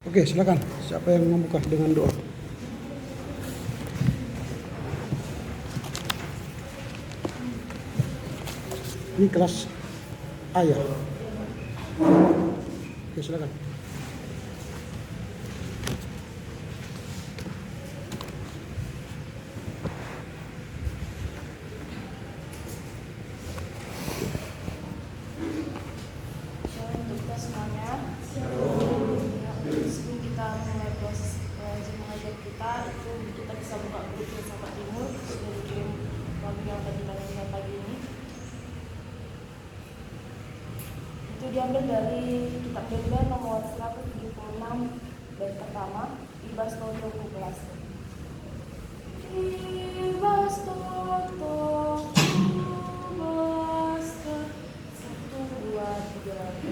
Oke, silakan. Siapa yang membuka dengan doa? Ini kelas ayah. Oke, silakan. Untuk kita semuanya, sebelum kita mulai proses belajar mengajar kita bisa buka grup Sahabat Timur dari game pagi yang tadi kita lihat pagi ini. Itu diambil dari kitab Benda nomor 176 dari pertama, Ibas tahun 2011. Ibas Toto, Ibas 1, 2, 3.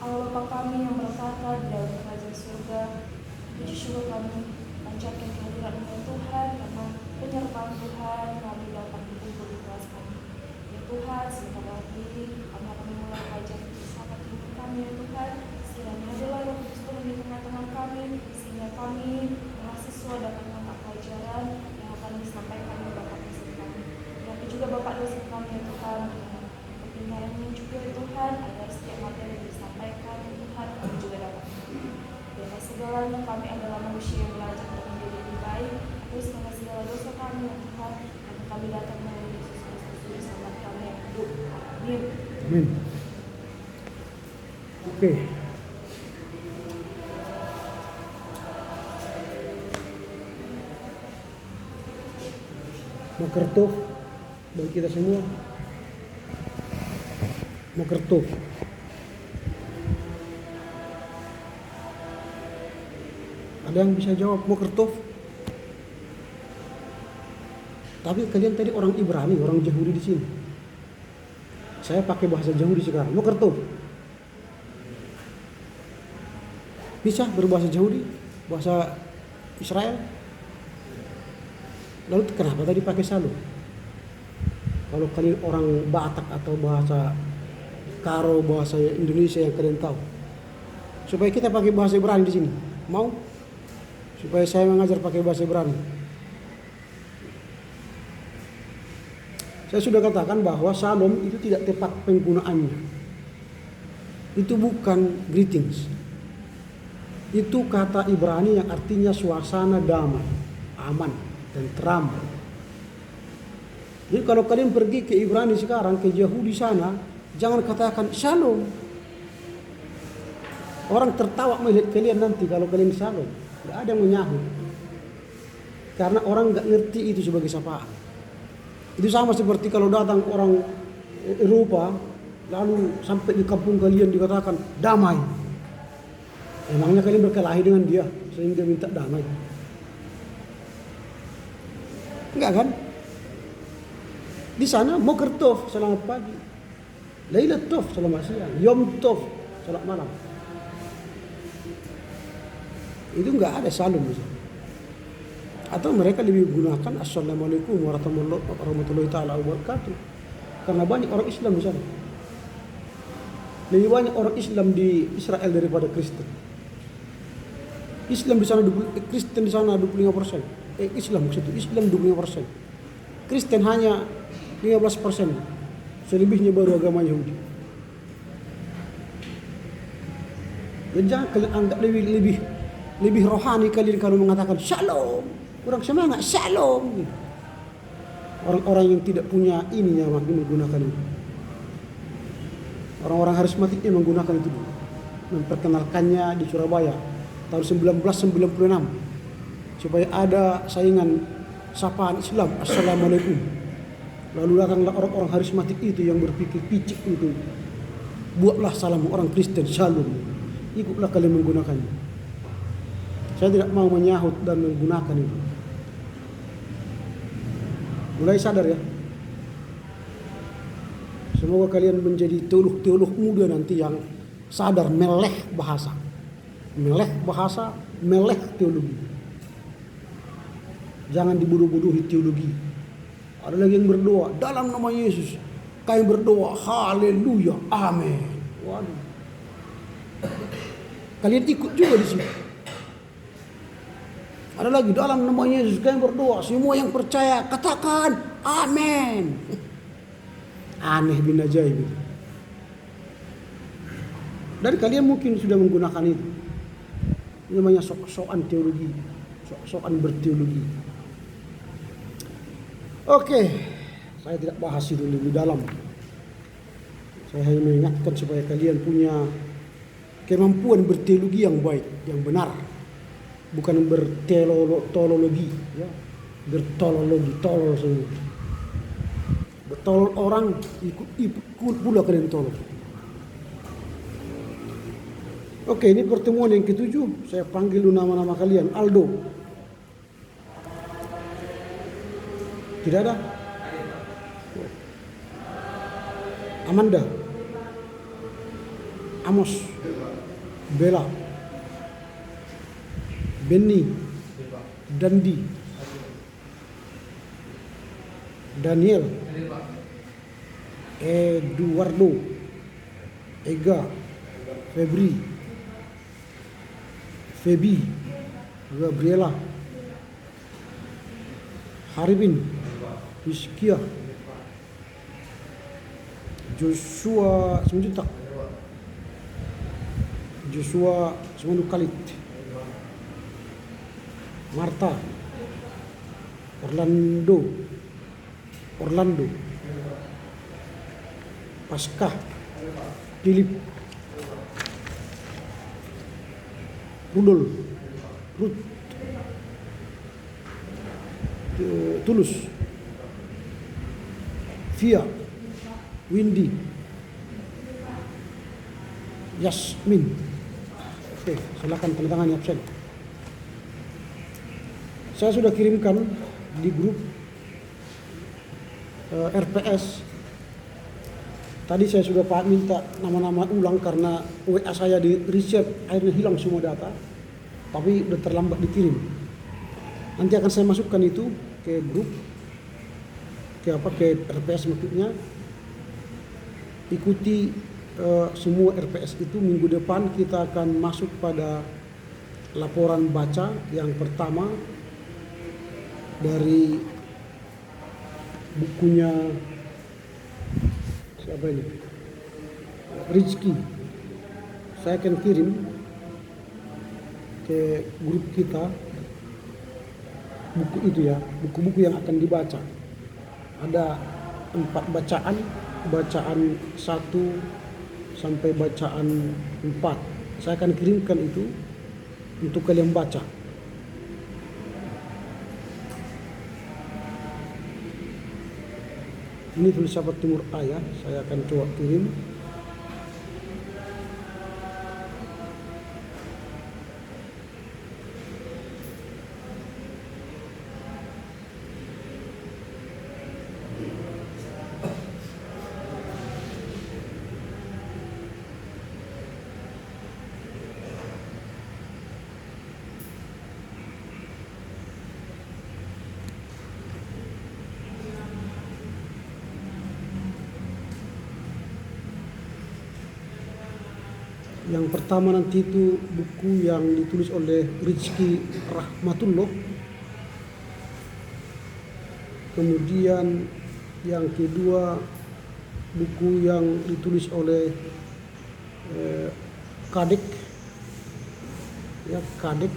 Allah Bapa kami yang bertata di dalam kerajaan surga, puji syukur kami panjatkan kehadirat-Mu ya Tuhan, karena penyertaan Tuhan kami dapat berkumpul di kelas kami. Ya Tuhan, sebentar lagi kami akan memulai kajian Sahabat Timur kami ya Tuhan. Sekiranya adalah Roh Kudus turun di tengah-tengah kami, sehingga kami mahasiswa dapat menangkap pelajaran yang akan disampaikan oleh Bapak dosen kami. Tapi juga Bapak dosen kami ya Tuhan, pembinaan ini juga ya Tuhan, agar setiap materi yang disampaikan ya Tuhan kami juga dapat mengerti. Dan segalanya kami adalah manusia yang belajar untuk menjadi lebih baik. Terus dengan segala dosa kami ya Tuhan, karena kami datang melalui Yesus Kristus Juru Selamat kami yang hidup. Amin. Amin. Oke. Mokertov bagi kita semua. Mokertov. Ada yang bisa jawab Mokertov? Tapi kalian tadi orang Ibrani, orang Yahudi di sini. Saya pakai bahasa Yahudi sekarang. Mokertov. Bisa berbahasa Yahudi, bahasa Israel. Lalu kenapa tadi pakai shalom? Kalau kalian orang Batak atau bahasa Karo, bahasa Indonesia yang kalian tahu, supaya kita pakai bahasa Ibrani di sini, mau? Supaya saya mengajar pakai bahasa Ibrani. Saya sudah katakan bahwa shalom itu tidak tepat penggunaannya. Itu bukan greetings. Itu kata Ibrani yang artinya suasana damai, aman, tentram. Jadi kalau kalian pergi ke Ibrani sekarang, ke Yahudi sana, jangan katakan shalom. Orang tertawa melihat kalian nanti kalau kalian shalom. Tidak ada yang menyahut. Karena orang nggak ngerti itu sebagai sapaan. Itu sama seperti kalau datang orang Eropa, lalu sampai di kampung kalian dikatakan damai. Emangnya kalian berkelahi dengan dia sehingga minta damai? Enggak kan? Di sana Moker Tov selamat pagi, Lailat Tov selamat siang, Yom Tov selamat malam. Itu enggak ada salam di sana. Atau mereka lebih gunakan Assalamualaikum warahmatullahi taala wabarakatuh. Karena banyak orang Islam di sana. Lebih banyak orang Islam di Israel daripada Kristen. Islam di sana 20, Kristen di sana 25%. Islam maksudnya Islam 25%. Kristen hanya 15%. Selebihnya baru agama Yahudi. Dan jangan kalian anggap lebih rohani kalian kalau mengatakan shalom. Kurang semangat shalom. Orang-orang yang tidak punya ininya makin menggunakan itu. Orang-orang harismatiknya menggunakan itu dulu. Memperkenalkannya di Surabaya tahun 1996 supaya ada saingan sapaan Islam, assalamualaikum. Lalu datanglah orang-orang harismatik itu yang berpikir picik itu, buatlah salam orang Kristen shalom, ikutlah kalian menggunakannya. Saya tidak mau menyahut dan menggunakan itu. Mulai sadar ya. Semoga kalian menjadi teolog muda nanti yang sadar meleh bahasa, meleh teologi. Jangan dibodoh-bodohi teologi. Ada lagi yang berdoa dalam nama Yesus. Kalian berdoa haleluya, amin. Waduh. Kalian ikut juga di sini. Ada lagi dalam nama Yesus kalian berdoa. Semua yang percaya katakan amin. Aneh bin ajaib itu. Dan kalian mungkin sudah menggunakan itu. Ini namanya sok-sokan teologi, sok-sokan berteologi. Oke, saya tidak bahas itu lebih dalam. Saya hanya mengingatkan supaya kalian punya kemampuan berteologi yang baik, yang benar. Bukan berteologi, ya. Bertolologi, tolol semua. Bertolol orang, ikut pula kalian tolol. Oke, ini pertemuan yang ke-7. Saya panggil dulu nama-nama kalian. Aldo. Tidak ada? Amanda. Amos. Bella. Benny. Dandi. Daniel. Eduardo. Ega. Febri. Febi. Gabriela. Haribin. Rizkia. Joshua Semenjutak. Joshua Semenukalit. Marta. Orlando. Paskah. Philip. Rudol. Ruth. Tulus. Via. Windy. Yasmin. Oke, silakan tanda tangan absen. Saya sudah kirimkan di grup RPS. Tadi saya sudah minta nama-nama ulang karena WA saya di reset, akhirnya hilang semua data. Tapi udah terlambat dikirim. Nanti akan saya masukkan itu ke grup, ke RPS maksudnya. Ikuti semua RPS itu. Minggu depan kita akan masuk pada laporan baca yang pertama dari bukunya siapa ini? Rizky. Saya akan kirim ke grup kita buku itu ya, buku-buku yang akan dibaca. Ada 4 bacaan 1 sampai bacaan 4. Saya akan kirimkan itu untuk kalian baca. Ini filsafat Timur Ayah, saya akan coba kirim. Yang pertama nanti itu buku yang ditulis oleh Rizky Rahmatullah. Kemudian yang kedua buku yang ditulis oleh Kadek, ya Kadek,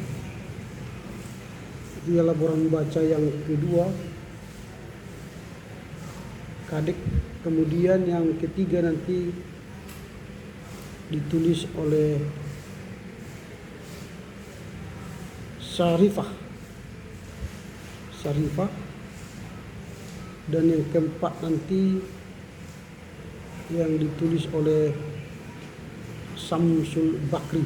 dia laporan baca yang kedua Kadek. Kemudian yang ketiga nanti ditulis oleh Syarifah, dan yang keempat nanti yang ditulis oleh Samsul Bakri.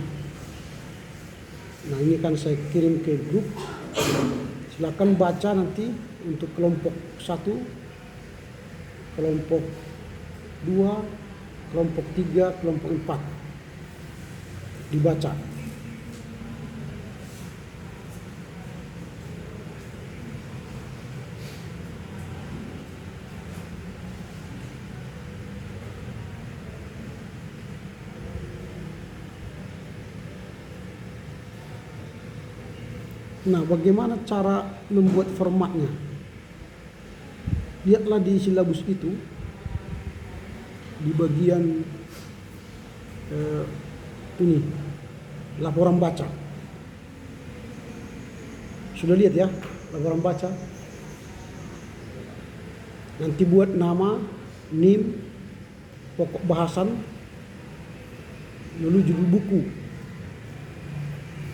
Nah, ini kan saya kirim ke grup, silakan baca nanti untuk kelompok 1, kelompok 2, kelompok 3, kelompok 4 dibaca. Nah, bagaimana cara membuat formatnya? Lihatlah di silabus itu, di bagian ini laporan baca. Sudah lihat ya laporan baca? Nanti buat nama, NIM, pokok bahasan, lalu judul buku,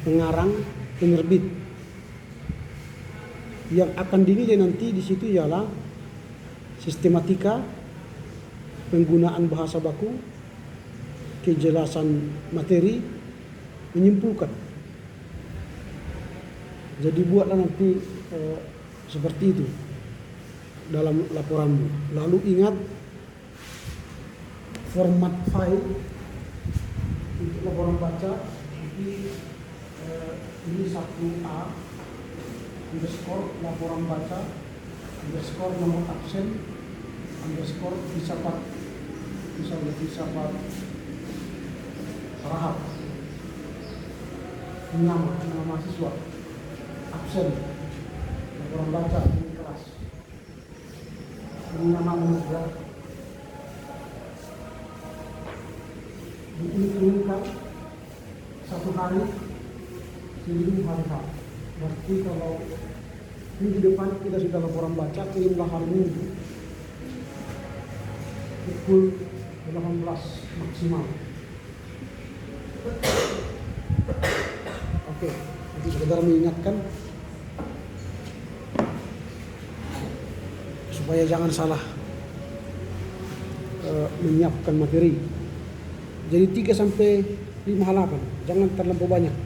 pengarang, penerbit. Yang akan dinilai nanti di situ ialah sistematika, penggunaan bahasa baku, kejelasan materi, menyimpulkan. Jadi buatlah nanti seperti itu dalam laporanmu. Lalu ingat format file untuk laporan baca. Ini 1A underscore laporan baca underscore nomor absen underscore filsafat Rahab, nama mahasiswa, absen laporan baca di kelas, ini nama muda, dikirimkan 1 hari sebelum hari H. Berarti kalau minggu depan kita sudah laporan baca, kirimlah hari Minggu pukul 18 maksimal. Oke, jadi sekedar mengingatkan supaya jangan salah menyiapkan materi. Jadi 3 sampai 5 halaman, jangan terlampau banyak.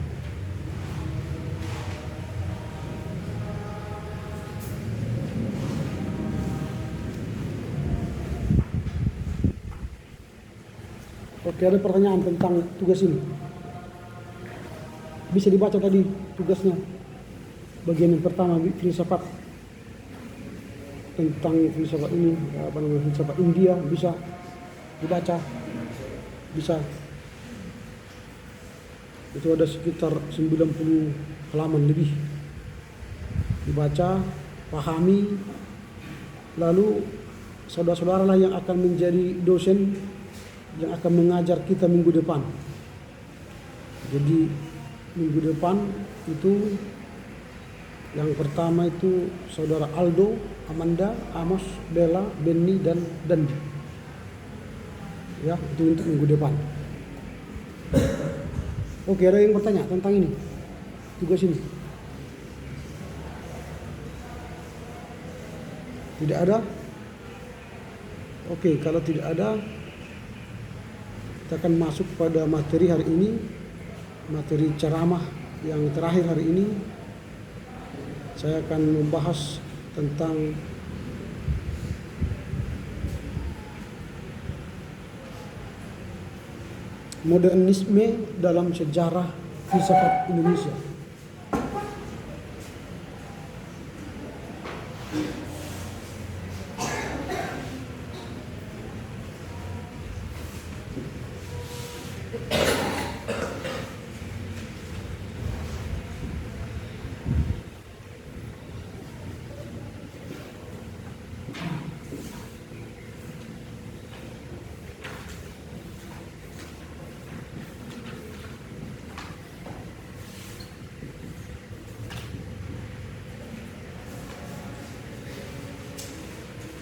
Oke, ada pertanyaan tentang tugas ini. Bisa dibaca tadi tugasnya. Bagian yang pertama filsafat, tentang filsafat ini, filsafat India, bisa dibaca. Bisa. Itu ada sekitar 90 halaman lebih. Dibaca, pahami, lalu saudara-saudara lah yang akan menjadi dosen yang akan mengajar kita minggu depan. Jadi minggu depan itu yang pertama itu saudara Aldo, Amanda, Amos, Bella, Benny, dan Dandi. Ya, itu untuk minggu depan. Oke, ada yang bertanya tentang ini, tugas ini? Tidak ada? Oke, kalau tidak ada, kita akan masuk pada materi hari ini, materi ceramah yang terakhir hari ini. Saya akan membahas tentang modernisme dalam sejarah filsafat Indonesia.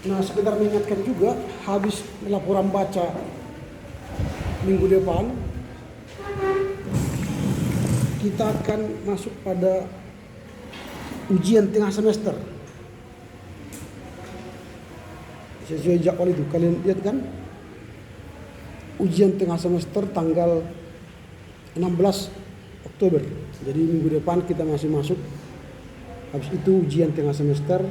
Nah, sekedar mengingatkan juga, habis laporan baca minggu depan, kita akan masuk pada ujian tengah semester. Sesuai jadwal itu, kalian lihat kan? Ujian tengah semester tanggal 16 Oktober. Jadi minggu depan kita masih masuk. Habis itu ujian tengah semester.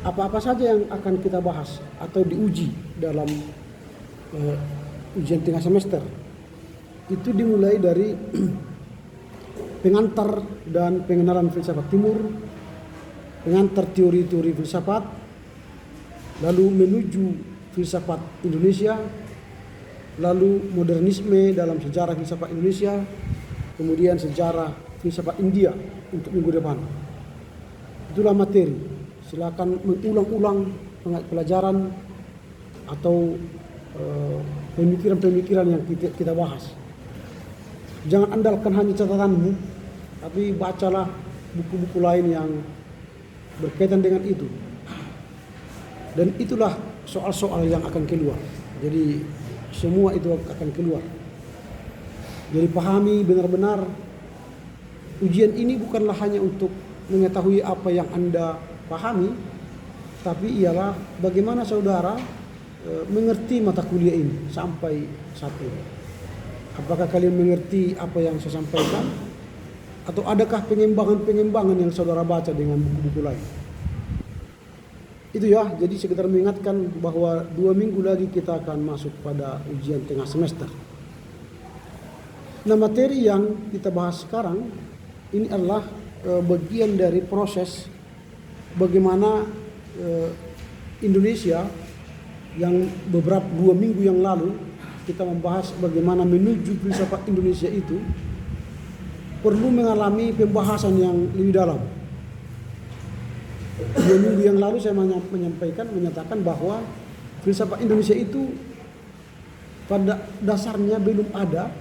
Apa-apa saja yang akan kita bahas atau diuji dalam ujian tengah semester itu dimulai dari pengantar dan pengenalan filsafat timur, pengantar teori-teori filsafat, lalu menuju filsafat Indonesia, lalu modernisme dalam sejarah filsafat Indonesia, kemudian sejarah filsafat India untuk minggu depan. Itulah materi. Silakan mengulang-ulang pelajaran atau pemikiran-pemikiran yang kita bahas. Jangan andalkan hanya catatanmu, tapi bacalah buku-buku lain yang berkaitan dengan itu. Dan itulah soal-soal yang akan keluar. Jadi semua itu akan keluar. Jadi pahami benar-benar ujian ini bukanlah hanya untuk mengetahui apa yang Anda pahami, tapi ialah bagaimana saudara mengerti mata kuliah ini sampai saat ini. Apakah kalian mengerti apa yang saya sampaikan? Atau adakah pengembangan-pengembangan yang saudara baca dengan buku-buku lain? Itu ya, jadi sekedar mengingatkan bahwa 2 minggu lagi kita akan masuk pada ujian tengah semester. Nah, materi yang kita bahas sekarang ini adalah bagian dari proses bagaimana Indonesia yang beberapa 2 minggu yang lalu kita membahas bagaimana menuju filsafat Indonesia itu perlu mengalami pembahasan yang lebih dalam. 2 minggu yang lalu saya menyatakan bahwa filsafat Indonesia itu pada dasarnya belum ada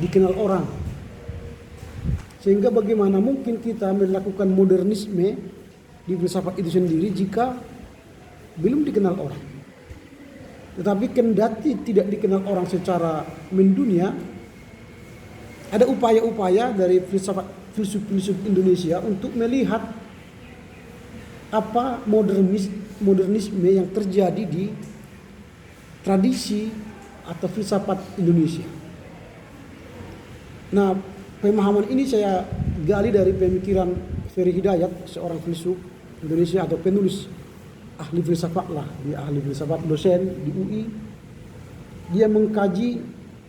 dikenal orang. Sehingga bagaimana mungkin kita melakukan modernisme di filsafat itu sendiri jika belum dikenal orang. Tetapi kendati tidak dikenal orang secara mendunia, ada upaya-upaya dari filsuf-filsuf Indonesia untuk melihat apa modernisme yang terjadi di tradisi atau filsafat Indonesia. Nah, pemahaman ini saya gali dari pemikiran Ferry Hidayat, seorang filsuf Indonesia atau penulis ahli filsafat lah, dia ahli filsafat, dosen di UI. Dia mengkaji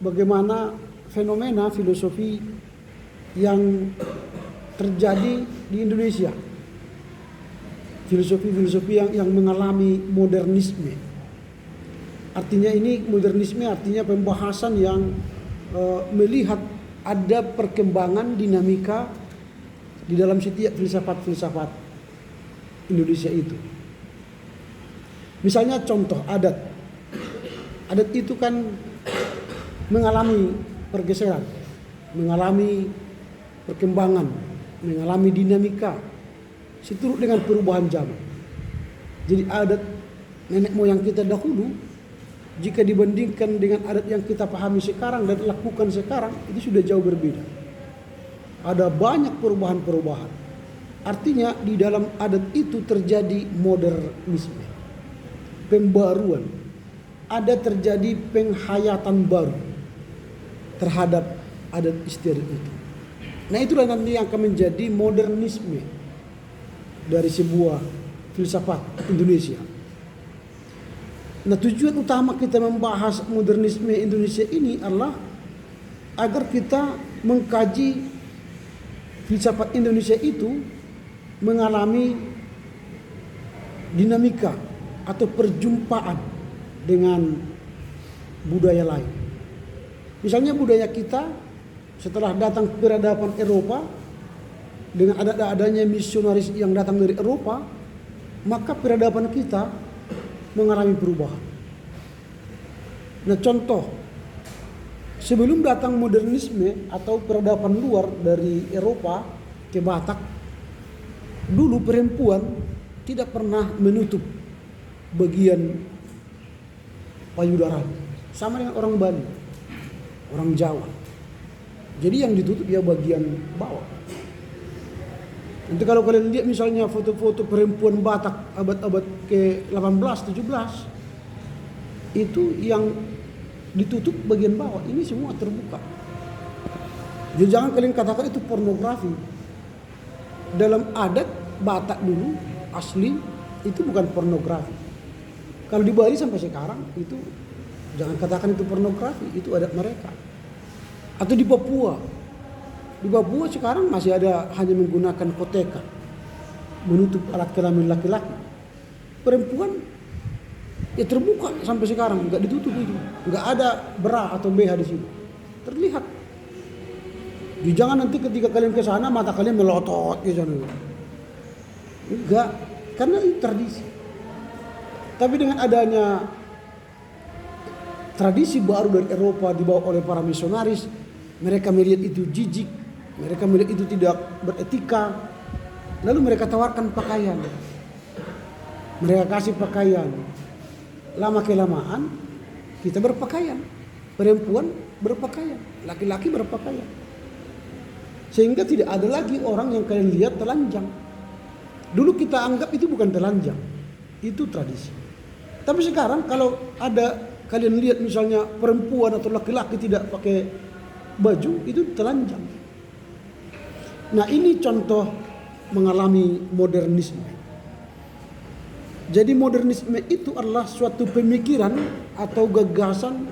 bagaimana fenomena filosofi yang terjadi di Indonesia, filosofi-filosofi yang mengalami modernisme. Artinya ini modernisme artinya pembahasan yang melihat ada perkembangan dinamika di dalam setiap filsafat-filsafat Indonesia itu. Misalnya contoh adat. Adat itu kan mengalami pergeseran, mengalami perkembangan, mengalami dinamika seturut dengan perubahan zaman. Jadi adat nenek moyang kita dahulu jika dibandingkan dengan adat yang kita pahami sekarang dan lakukan sekarang, itu sudah jauh berbeda. Ada banyak perubahan-perubahan. Artinya di dalam adat itu terjadi modernisme, pembaruan. Ada terjadi penghayatan baru terhadap adat istiadat itu. Nah, itulah nanti yang akan menjadi modernisme dari sebuah filsafat Indonesia. Nah, tujuan utama kita membahas modernisme Indonesia ini adalah agar kita mengkaji filsafat Indonesia itu mengalami dinamika atau perjumpaan dengan budaya lain. Misalnya budaya kita setelah datang peradaban Eropa dengan adanya misionaris yang datang dari Eropa, maka peradaban kita mengalami perubahan. Nah, contoh, sebelum datang modernisme atau peradaban luar dari Eropa ke Batak, dulu perempuan tidak pernah menutup bagian payudara. Sama dengan orang Bali, orang Jawa. Jadi yang ditutup ya bagian bawah. Nanti kalau kalian lihat misalnya foto-foto perempuan Batak abad-abad ke-18, 17, itu yang ditutup bagian bawah, ini semua terbuka. Jadi jangan kalian katakan itu pornografi. Dalam adat Batak dulu asli itu bukan pornografi. Kalau di Bali sampai sekarang itu jangan katakan itu pornografi, itu adat mereka. Atau di Papua. Di Papua sekarang masih ada hanya menggunakan koteka menutup alat kelamin laki-laki. Perempuan ya terbuka sampai sekarang, nggak ditutup itu, nggak ada bra atau BH di situ, terlihat. Jadi jangan nanti ketika kalian ke sana mata kalian melotot ke sana. Enggak, karena itu tradisi. Tapi dengan adanya tradisi baru dari Eropa dibawa oleh para misionaris, mereka melihat itu jijik, mereka melihat itu tidak beretika, lalu mereka tawarkan pakaian, mereka kasih pakaian. Lama kelamaan kita berpakaian, perempuan berpakaian, laki-laki berpakaian, sehingga tidak ada lagi orang yang kalian lihat telanjang. Dulu kita anggap itu bukan telanjang, itu tradisi. Tapi sekarang kalau ada kalian lihat misalnya perempuan atau laki-laki tidak pakai baju, itu telanjang. Nah ini contoh mengalami modernisme. Jadi modernisme itu adalah suatu pemikiran atau gagasan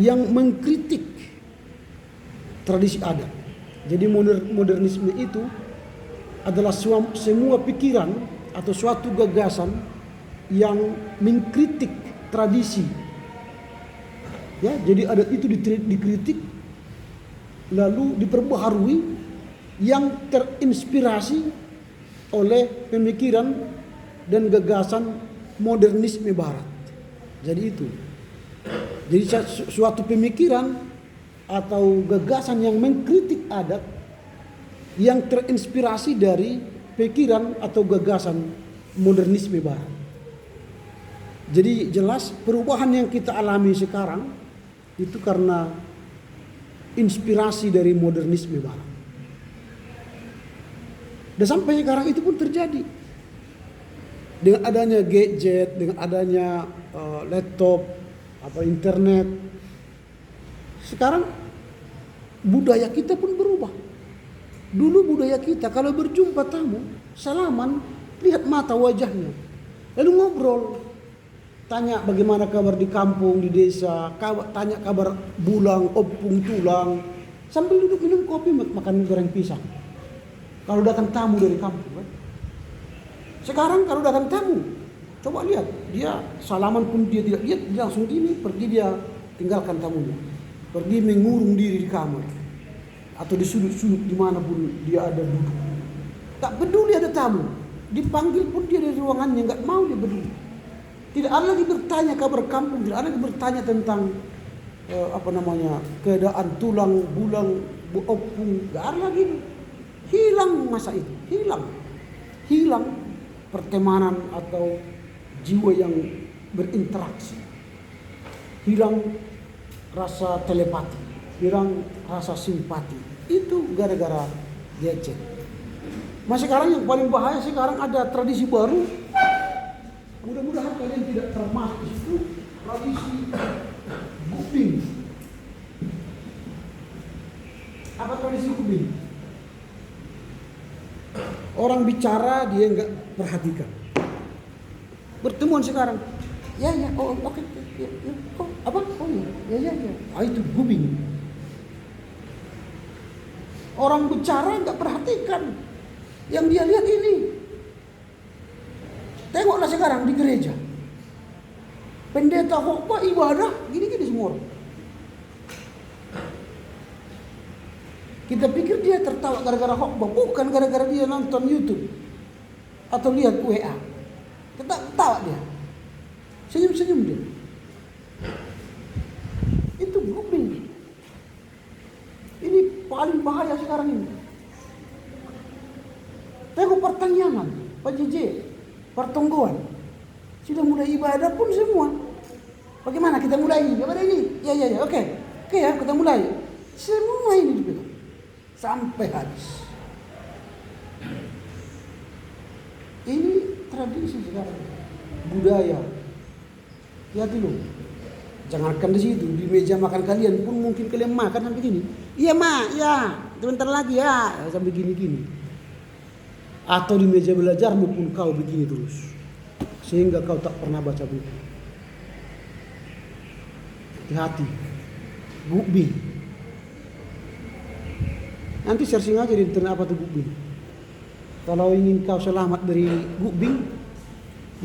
yang mengkritik tradisi adat. Jadi modernisme itu adalah semua pikiran atau suatu gagasan yang mengkritik tradisi. Ya, jadi adat itu dikritik lalu diperbaharui yang terinspirasi oleh pemikiran dan gagasan modernisme barat. Jadi itu. Jadi suatu pemikiran atau gagasan yang mengkritik adat yang terinspirasi dari pikiran atau gagasan modernisme barat. Jadi jelas perubahan yang kita alami sekarang itu karena inspirasi dari modernisme barat. Dan sampai sekarang itu pun terjadi. Dengan adanya gadget, dengan adanya laptop, internet, sekarang budaya kita pun berubah. Dulu budaya kita kalau berjumpa tamu, salaman, lihat mata wajahnya, lalu ngobrol, tanya bagaimana kabar di kampung, di desa, tanya kabar bulang, opung, tulang, sambil duduk minum kopi, makan goreng pisang. Kalau datang tamu dari kampung, kan? Sekarang kalau datang tamu, coba lihat, dia salaman pun dia tidak lihat, dia langsung gini, pergi dia tinggalkan tamunya, pergi mengurung diri di kamar atau di sudut-sudut dimanapun dia ada duduk. Tak peduli ada tamu, dipanggil pun dia dari ruangannya, nggak mau dia peduli. Tidak ada lagi bertanya kabar kampung, tidak ada lagi bertanya tentang keadaan tulang, bulang, opung, nggak ada lagi. Hilang masa itu, hilang pertemanan atau jiwa yang berinteraksi, hilang rasa telepati, hilang rasa simpati. Itu gara-gara gadget. Mas sekarang yang paling bahaya sekarang ada tradisi baru. Mudah-mudahan kalian tidak termasuk itu, tradisi guping. Apa tradisi guping? Orang bicara dia nggak perhatikan. Bertemuan sekarang, ya, oh oke, ya, oh apa, oh ya, itu guping. Orang bicara nggak perhatikan, yang dia lihat ini. Tengoklah sekarang di gereja, pendeta khotbah ibadah gini-gini semua orang. Kita pikir dia tertawa gara-gara khotbah, bukan gara-gara dia nonton YouTube atau lihat WA. Tetap tawa dia, senyum-senyum dia. Itu grouping. Ini paling bahaya sekarang ini. Tengok pertanyaan. Pak JJ, pertonggoan. Sudah mulai ibadah pun semua. Bagaimana kita mulai ibadah ini? Ya, oke ya, kita mulai. Semua ini dipegang sampai habis. Ini tradisi sekarang, budaya. Hati loh. Jangankan di situ, di meja makan kalian pun mungkin kalian makan sampai gini. Iya mak, ya, sebentar lagi ya, sampai gini. Atau di meja belajarmu pun kau begini terus, sehingga kau tak pernah baca buku. Hati-hati, bukbi. Nanti searching aja di internet apa tuh bukbi. Kalau ingin kau selamat dari bukbi,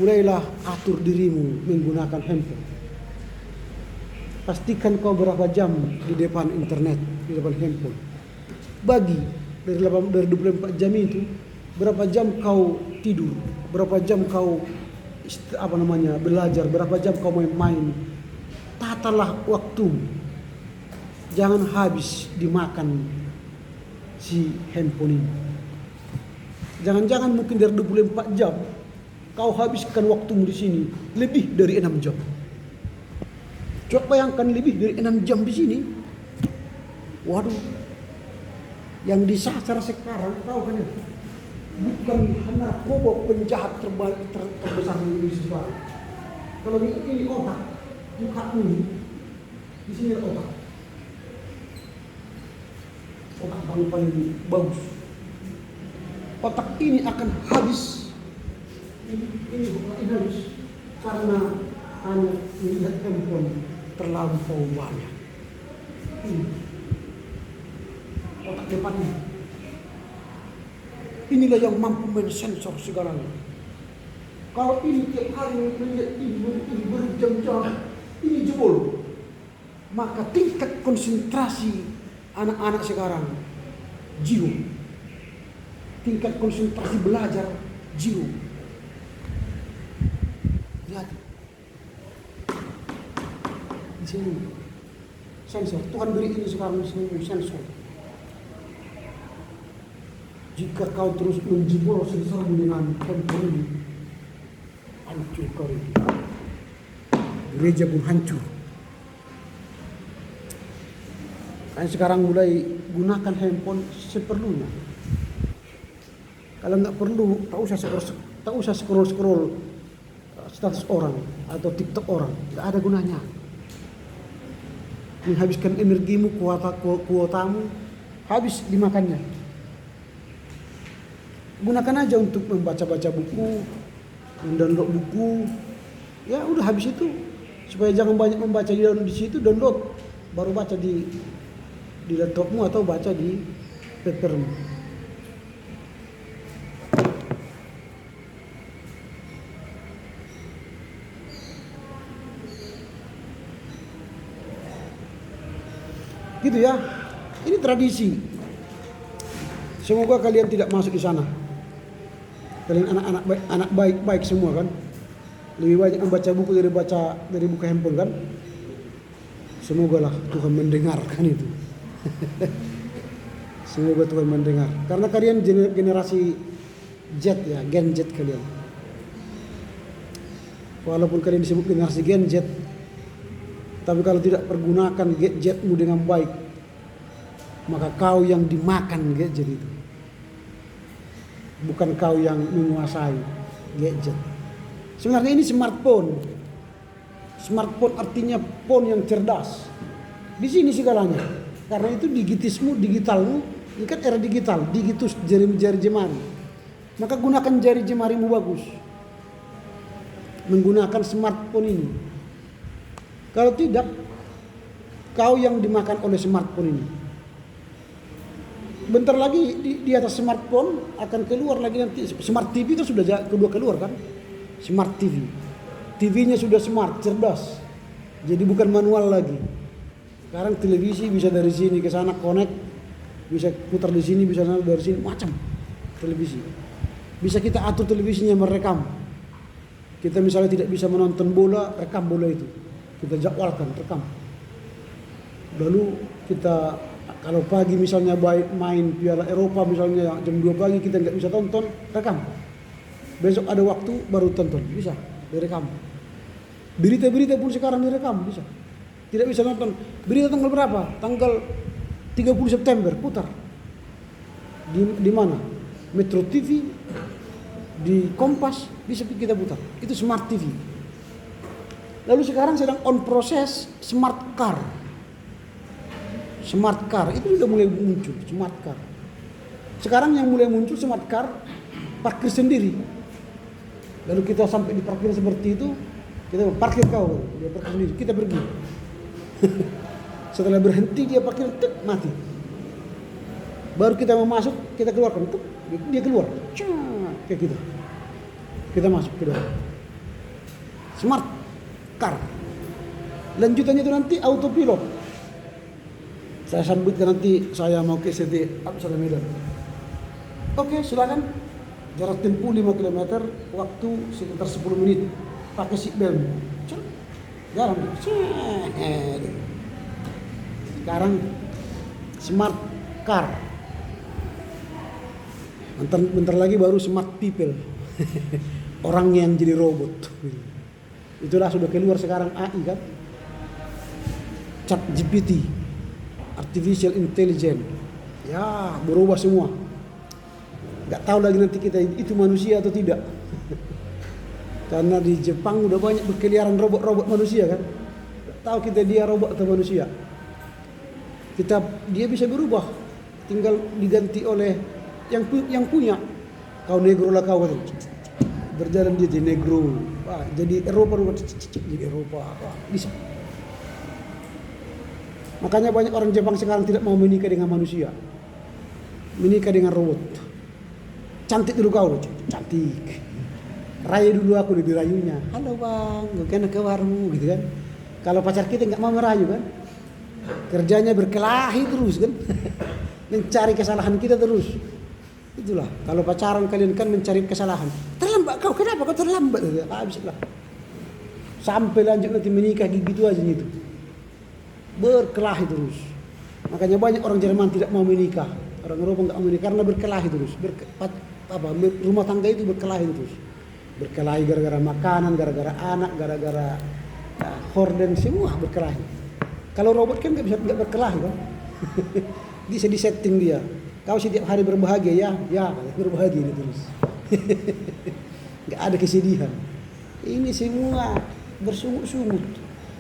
mulailah atur dirimu menggunakan handphone. Pastikan kau berapa jam di depan internet, di depan handphone. Bagi dari 24 jam itu, berapa jam kau tidur, berapa jam kau belajar, berapa jam kau main-main. Tatalah waktu. Jangan habis dimakan si handphone ini. Jangan-jangan mungkin dari 24 jam kau habiskan waktumu di sini lebih dari 6 jam. Coba bayangkan lebih dari 6 jam di sini. Waduh. Yang disasar sekarang tahu kan ya? Bukan narkoba penjahat terbesar di Indonesia. Kalau ini otak, mukamu ini, di sini ada otak. Otak paling bagus. Otak ini akan habis. Ini habis karena hanya melihat handphone terlampau banyak. Ini otak depan ini. Inilah yang mampu mensensor segalanya. Kalau ini tiap hari melihat ini berjam-jam, ini jebol. Maka tingkat konsentrasi anak-anak sekarang zero. Tingkat konsentrasi belajar zero. Lihat. Di sini sensor. Tuhan beri ini sekarang semua sensor. Jika kau terus menjebol sensormu dengan handphone ini, hancur kau ini. Gereja pun hancur. Kan sekarang mulai gunakan handphone seperlunya. Kalau nggak perlu, tak usah scroll status orang atau TikTok orang, nggak ada gunanya. Menghabiskan energimu, kuotamu, habis dimakannya. Gunakan aja untuk membaca-baca buku, mendownload buku. Ya udah habis itu. Supaya jangan banyak membaca di situ, download. Baru baca di laptopmu atau baca di papermu. Gitu ya. Ini tradisi. Semoga kalian tidak masuk di sana. Kalian anak baik semua kan. Lebih banyak membaca buku dari buku handphone kan. Semogalah Tuhan mendengarkan itu. Semoga Tuhan mendengar. Karena kalian generasi Z ya, Gen Z kalian. Walaupun kalian disebut generasi Gen Z, tapi kalau tidak pergunakan gadgetmu dengan baik, maka kau yang dimakan gadget itu. Bukan kau yang menguasai gadget. Sebenarnya ini smartphone. Smartphone artinya phone yang cerdas. Di sini segalanya. Karena itu digitalmu, ini kan era digital, digitus jari jemari. Maka gunakan jari jemarimu bagus. Menggunakan smartphone ini. Kalau tidak, kau yang dimakan oleh smartphone ini. Bentar lagi di atas smartphone akan keluar lagi nanti. Smart TV kan sudah kedua keluar kan? Smart TV. TV-nya sudah smart, cerdas. Jadi bukan manual lagi. Sekarang televisi bisa dari sini ke sana connect, bisa putar di sini, bisa dari sini, macam televisi. Bisa kita atur televisinya merekam. Kita misalnya tidak bisa menonton bola, rekam bola itu. Kita jadwalkan, rekam. Lalu kita kalau pagi misalnya main Piala Eropa misalnya jam 2 pagi kita nggak bisa tonton, rekam. besok ada waktu baru tonton, bisa direkam. Berita-berita pun sekarang direkam, bisa. Tidak bisa nonton berita tanggal berapa? Tanggal 30 September putar. Di mana? Metro TV, di Kompas bisa kita putar. Itu smart TV. Lalu sekarang sedang on proses smart car. Smart car itu sudah mulai muncul, smart car. Sekarang yang mulai muncul smart car parkir sendiri. Lalu kita sampai di parkir seperti itu, kita parkir kau, dia parkir sendiri, kita pergi. Setelah berhenti dia parkir, tuk, mati. Baru kita mau masuk, kita keluarkan, tuk, dia keluar, kayak gitu. Kita masuk ke dalam. Smart car. Lanjutannya itu nanti autopilot. Saya sambutkan nanti saya mau ke ST Amsterdam Medan. Oke, silakan. Jarak tempuh 5 km, waktu sekitar 10 menit. Pakai seatbelt. Jalan. Sekarang smart car. Bentar lagi baru smart people. Orang yang jadi robot. Itulah sudah keluar sekarang AI kan. ChatGPT, Artificial Intelligence. Ya, berubah semua. Gak tahu lagi nanti kita itu manusia atau tidak. Karena di Jepang udah banyak berkeliaran robot-robot manusia kan. Gak tahu kita dia robot atau manusia. Dia bisa berubah. Tinggal diganti oleh yang punya. Kau negro lah kau. Berjalan dia jadi negro. Wah, jadi Eropa, jadi Eropa. Wah, bisa. Makanya banyak orang Jepang sekarang tidak mau menikah dengan manusia. Menikah dengan robot. Cantik dulu kau, cantik. Rayu dulu aku dirayunya. Halo bang, gue kena ke warung gitu kan. Kalau pacar kita nggak mau merayu kan, kerjanya berkelahi terus kan, mencari kesalahan kita terus. Itulah. Kalau pacaran kalian kan mencari kesalahan. Terlambat kau, kenapa kau terlambat? Habislah. Sampai lanjut nanti menikah gitu aja gitu. Berkelahi terus. Makanya banyak orang Jerman tidak mau menikah. Orang Eropa nggak mau menikah karena berkelahi terus. Rumah tangga itu berkelahi terus. Berkelahi gara-gara makanan, gara-gara anak, gara-gara horden, semua berkelahi. Kalau robot kan nggak berkelahi kan? Bisa disetting dia. Kau setiap hari berbahagia ya berbahagia ini terus. Nggak ada kesedihan. Ini semua bersungut-sungut.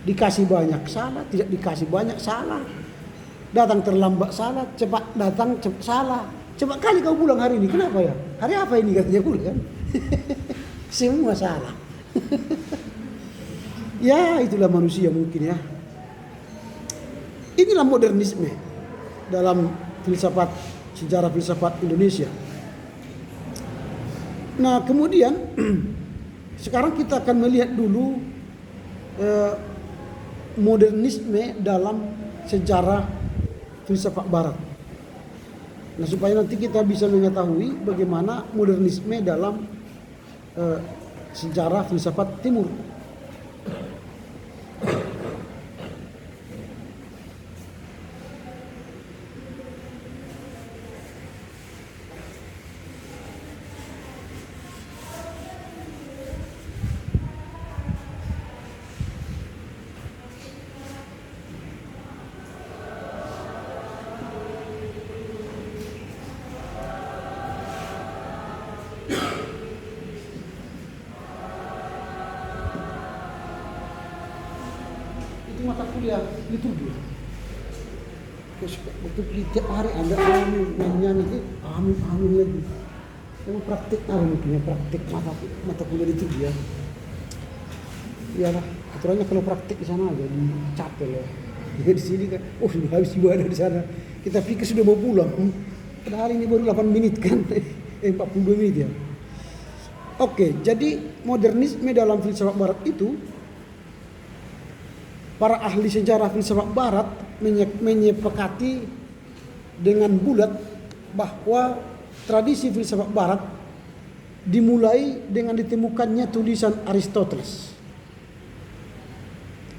Dikasih banyak salah, tidak dikasih banyak salah. Datang terlambat salah, cepat datang cepat salah. Cepat kali kau pulang hari ini, kenapa ya? Hari apa ini katanya pulang kan? Semua salah. Ya itulah manusia mungkin ya. Inilah modernisme dalam sejarah filsafat Indonesia. Nah kemudian sekarang kita akan melihat dulu modernisme dalam sejarah filsafat Barat. Nah supaya nanti kita bisa mengetahui bagaimana modernisme dalam sejarah filsafat Timur. Mata kuliah liturgi. Waktu tiap hari ada amin nyanyi, amin lagi. Kamu praktik praktik mata kuliah liturgi ya. Iyalah, aturannya kalau praktik di sana aja di chapel ya. Di sini kan, sudah habis ibadah di sana. Kita pikir sudah mau pulang. Padahal ini baru 8 menit kan, 42 menit ya. Oke, jadi modernisme dalam filsafat Barat itu, para ahli sejarah filsafat Barat menyepakati dengan bulat bahwa tradisi filsafat Barat dimulai dengan ditemukannya tulisan Aristoteles.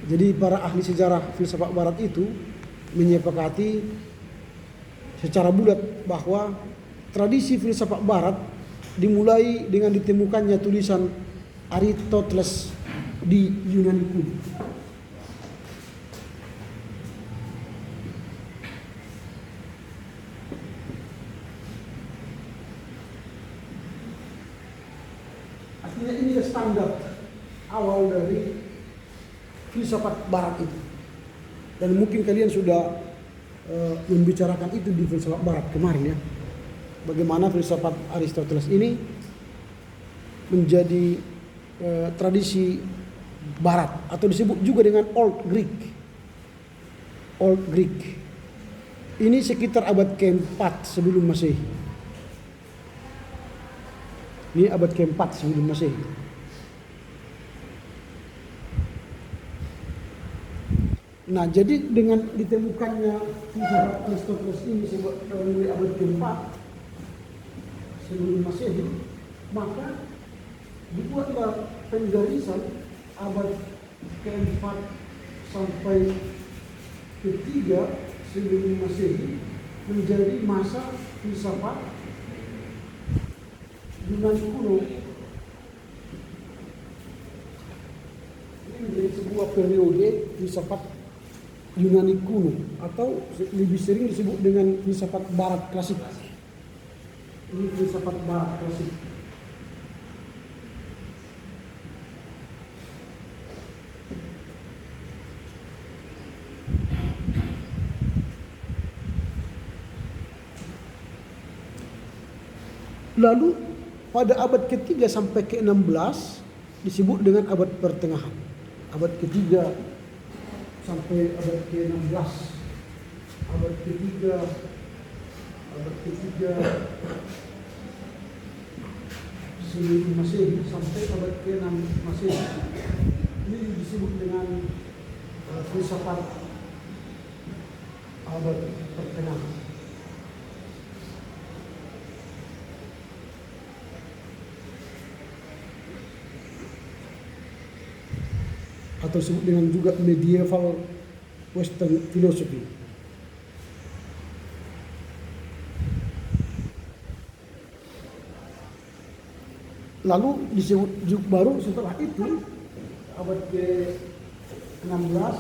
Jadi para ahli sejarah filsafat Barat itu menyepakati secara bulat bahwa tradisi filsafat Barat dimulai dengan ditemukannya tulisan Aristoteles di Yunani kuno. Artinya ini standar awal dari filsafat barat itu. Dan mungkin kalian sudah membicarakan itu di filsafat barat kemarin ya. Bagaimana filsafat Aristoteles ini menjadi tradisi barat atau disebut juga dengan Old Greek. Old Greek. Ini sekitar abad keempat sebelum Masehi. Ini abad keempat sebelum Masehi. Nah, jadi dengan ditemukannya filsafat Aristoteles ini mulai abad keempat sebelum Masehi, maka dibuatlah penggarisan abad keempat sampai ketiga sebelum Masehi menjadi masa filsafat Yunani kuno. Ini menjadi sebuah periode filsafat Yunani kuno atau lebih sering disebut dengan filsafat barat klasik. Ini filsafat barat klasik. Lalu pada abad ketiga sampai ke-16 disebut dengan abad pertengahan. Abad ketiga sampai abad ke-16. Abad ketiga sebelum Masehi sampai abad ke-6 Masehi. Ini disebut dengan filsafat abad pertengahan. Atau disebut dengan juga medieval Western philosophy. Lalu disebut baru setelah itu abad ke-16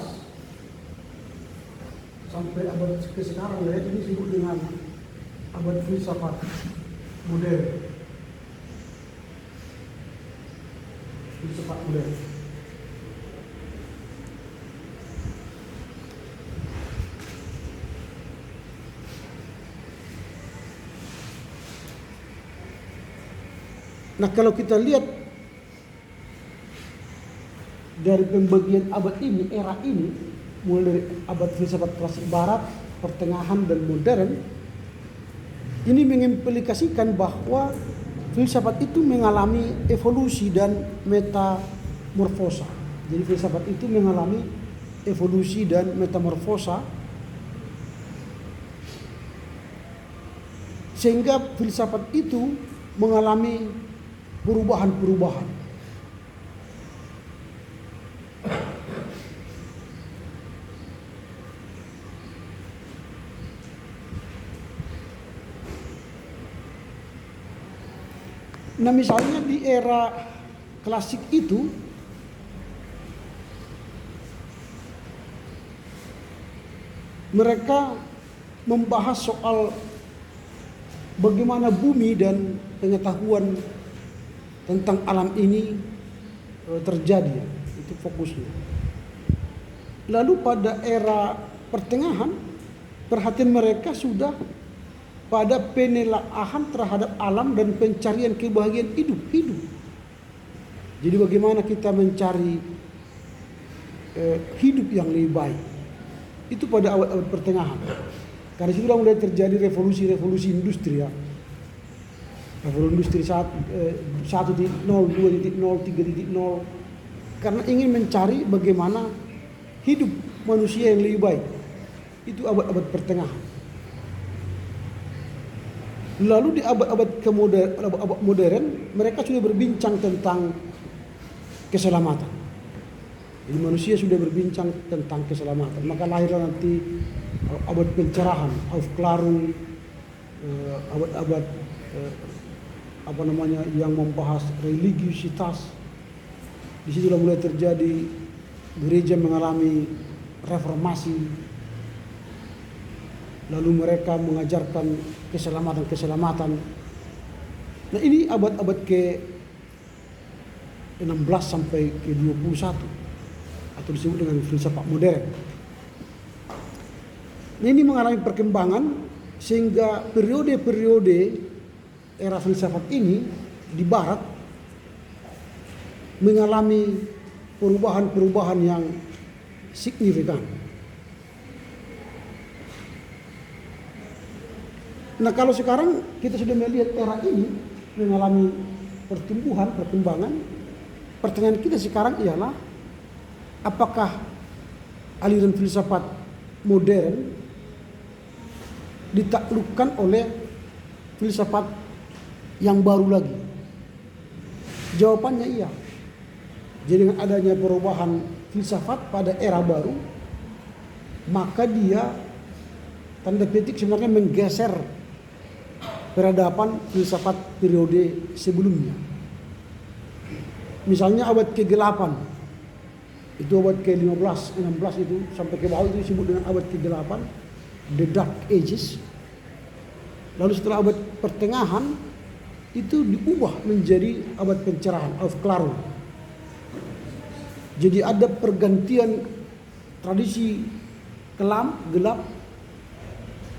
sampai abad ke sekarang ya, ini disebut dengan abad filsafat modern. Filsafat modern. Nah, kalau kita lihat dari pembagian abad ini, era ini, mulai dari abad filsafat klasik barat, pertengahan dan modern, ini mengimplikasikan bahwa filsafat itu mengalami evolusi dan metamorfosa. Jadi filsafat itu mengalami evolusi dan metamorfosa, sehingga filsafat itu mengalami perubahan-perubahan. Nah, misalnya di era klasik itu mereka membahas soal bagaimana bumi dan pengetahuan tentang alam ini terjadi, itu fokusnya. Lalu pada era pertengahan, perhatian mereka sudah pada penelaahan terhadap alam dan pencarian kebahagiaan hidup. Jadi bagaimana kita mencari hidup yang lebih baik. Itu pada awal pertengahan. Karena sudah mulai terjadi revolusi industri ya. Revolusi industri 1.0, 2.0, 3.0, karena ingin mencari bagaimana hidup manusia yang lebih baik. Itu abad-abad pertengahan. Lalu di abad-abad modern mereka sudah berbincang tentang keselamatan. Jadi manusia sudah berbincang tentang keselamatan. Maka lahirlah nanti abad pencerahan, Aufklärung, abad-abad yang membahas religiusitas. Di situlah mulai terjadi gereja mengalami reformasi, lalu mereka mengajarkan keselamatan. Nah ini abad-abad ke-16 sampai ke-21 atau disebut dengan filsafat modern. Nah ini mengalami perkembangan sehingga periode-periode era filsafat ini di barat mengalami perubahan-perubahan yang signifikan. Nah kalau sekarang kita sudah melihat era ini mengalami perkembangan, pertanyaan kita sekarang ialah apakah aliran filsafat modern ditaklukkan oleh filsafat yang baru lagi? Jawabannya iya. Jadi dengan adanya perubahan filsafat pada era baru, maka dia tanda petik sebenarnya menggeser peradaban filsafat periode sebelumnya. Misalnya abad ke-8, itu abad ke-15, 16 itu sampai ke bawah itu disebut dengan abad ke-8, The Dark Ages. Lalu setelah abad pertengahan itu diubah menjadi abad pencerahan, Aufklärung. Jadi ada pergantian tradisi kelam, gelap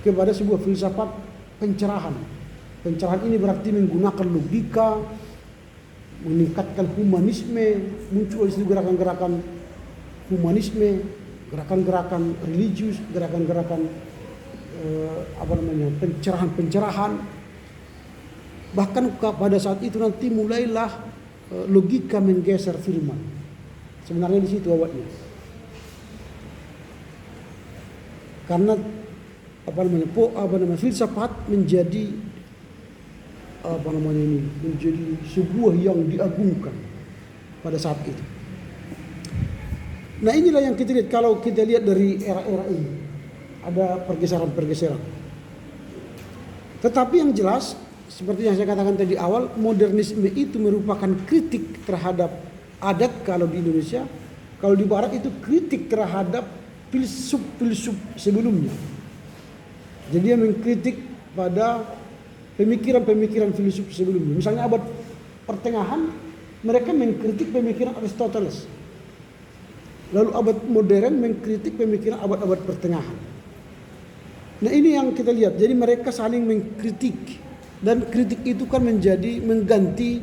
kepada sebuah filsafat pencerahan. Pencerahan ini berarti menggunakan logika, meningkatkan humanisme, muncul di situ gerakan-gerakan humanisme, gerakan-gerakan religius, gerakan-gerakan pencerahan-pencerahan. Bahkan pada saat itu nanti mulailah logika menggeser firman. Sebenarnya di situ awalnya. Karena filsafat menjadi menjadi sebuah yang diagungkan pada saat itu. Nah inilah yang kita lihat kalau kita lihat dari era-era ini. Ada pergeseran-pergeseran. Tetapi yang jelas, seperti yang saya katakan tadi awal, modernisme itu merupakan kritik terhadap adat kalau di Indonesia. Kalau di Barat itu kritik terhadap filsuf-filsuf sebelumnya. Jadi dia mengkritik pada pemikiran-pemikiran filsuf sebelumnya. Misalnya abad pertengahan, mereka mengkritik pemikiran Aristoteles. Lalu abad modern mengkritik pemikiran abad-abad pertengahan. Nah ini yang kita lihat, jadi mereka saling mengkritik. Dan kritik itu kan mengganti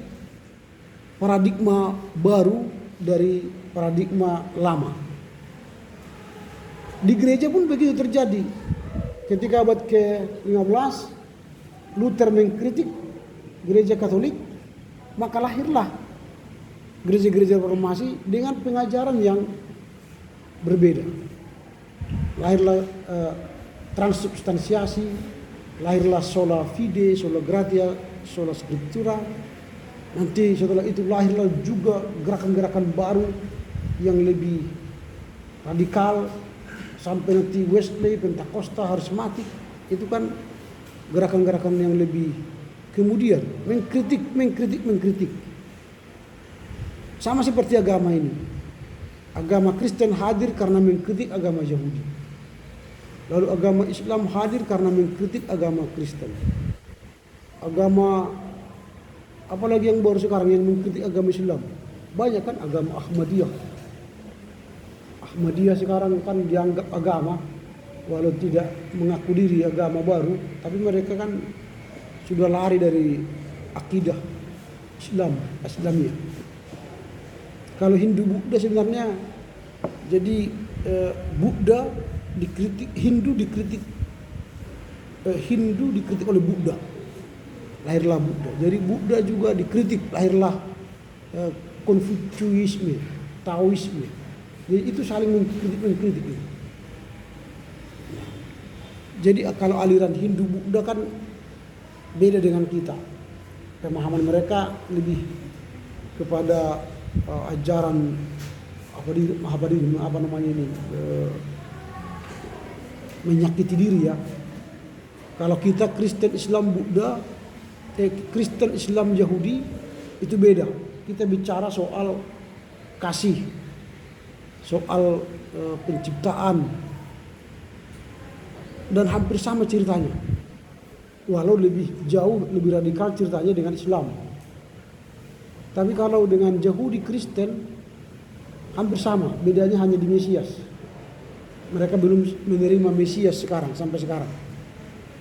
paradigma baru dari paradigma lama. Di gereja pun begitu terjadi. Ketika abad ke-15, Luther mengkritik gereja Katolik, maka lahirlah gereja-gereja reformasi dengan pengajaran yang berbeda. Lahirlah transubstansiasi, lahirlah sola fide, sola gratia, sola scriptura. Nanti setelah itu lahirlah juga gerakan-gerakan baru yang lebih radikal, sampai nanti Wesley, Pentakosta, Harismatik. Itu kan gerakan-gerakan yang lebih kemudian mengkritik. Sama seperti agama ini. Agama Kristen hadir karena mengkritik agama Yahudi. Lalu agama Islam hadir karena mengkritik agama Kristen. Agama apalagi yang baru sekarang yang mengkritik agama Islam. Banyak kan agama Ahmadiyah. Ahmadiyah sekarang kan dianggap agama, walau tidak mengaku diri agama baru, tapi mereka kan sudah lari dari akidah Islamiyah. Kalau Hindu Buddha sebenarnya jadi Buddha dikritik, Hindu dikritik oleh Buddha, lahirlah Buddha. Jadi Buddha juga dikritik, lahirlah Konfusianisme, Taoisme. Jadi itu saling mengkritik. Jadi kalau aliran Hindu Buddha kan beda dengan kita. Pemahaman mereka lebih kepada ajaran menyakiti diri ya. Kalau kita Kristen, Islam, Buddha Kristen, Islam, Yahudi itu beda. Kita bicara soal kasih, soal penciptaan, dan hampir sama ceritanya. Walau lebih jauh, lebih radikal ceritanya dengan Islam. Tapi kalau dengan Yahudi, Kristen hampir sama, bedanya hanya di Mesias. Mereka belum menerima Mesias sampai sekarang.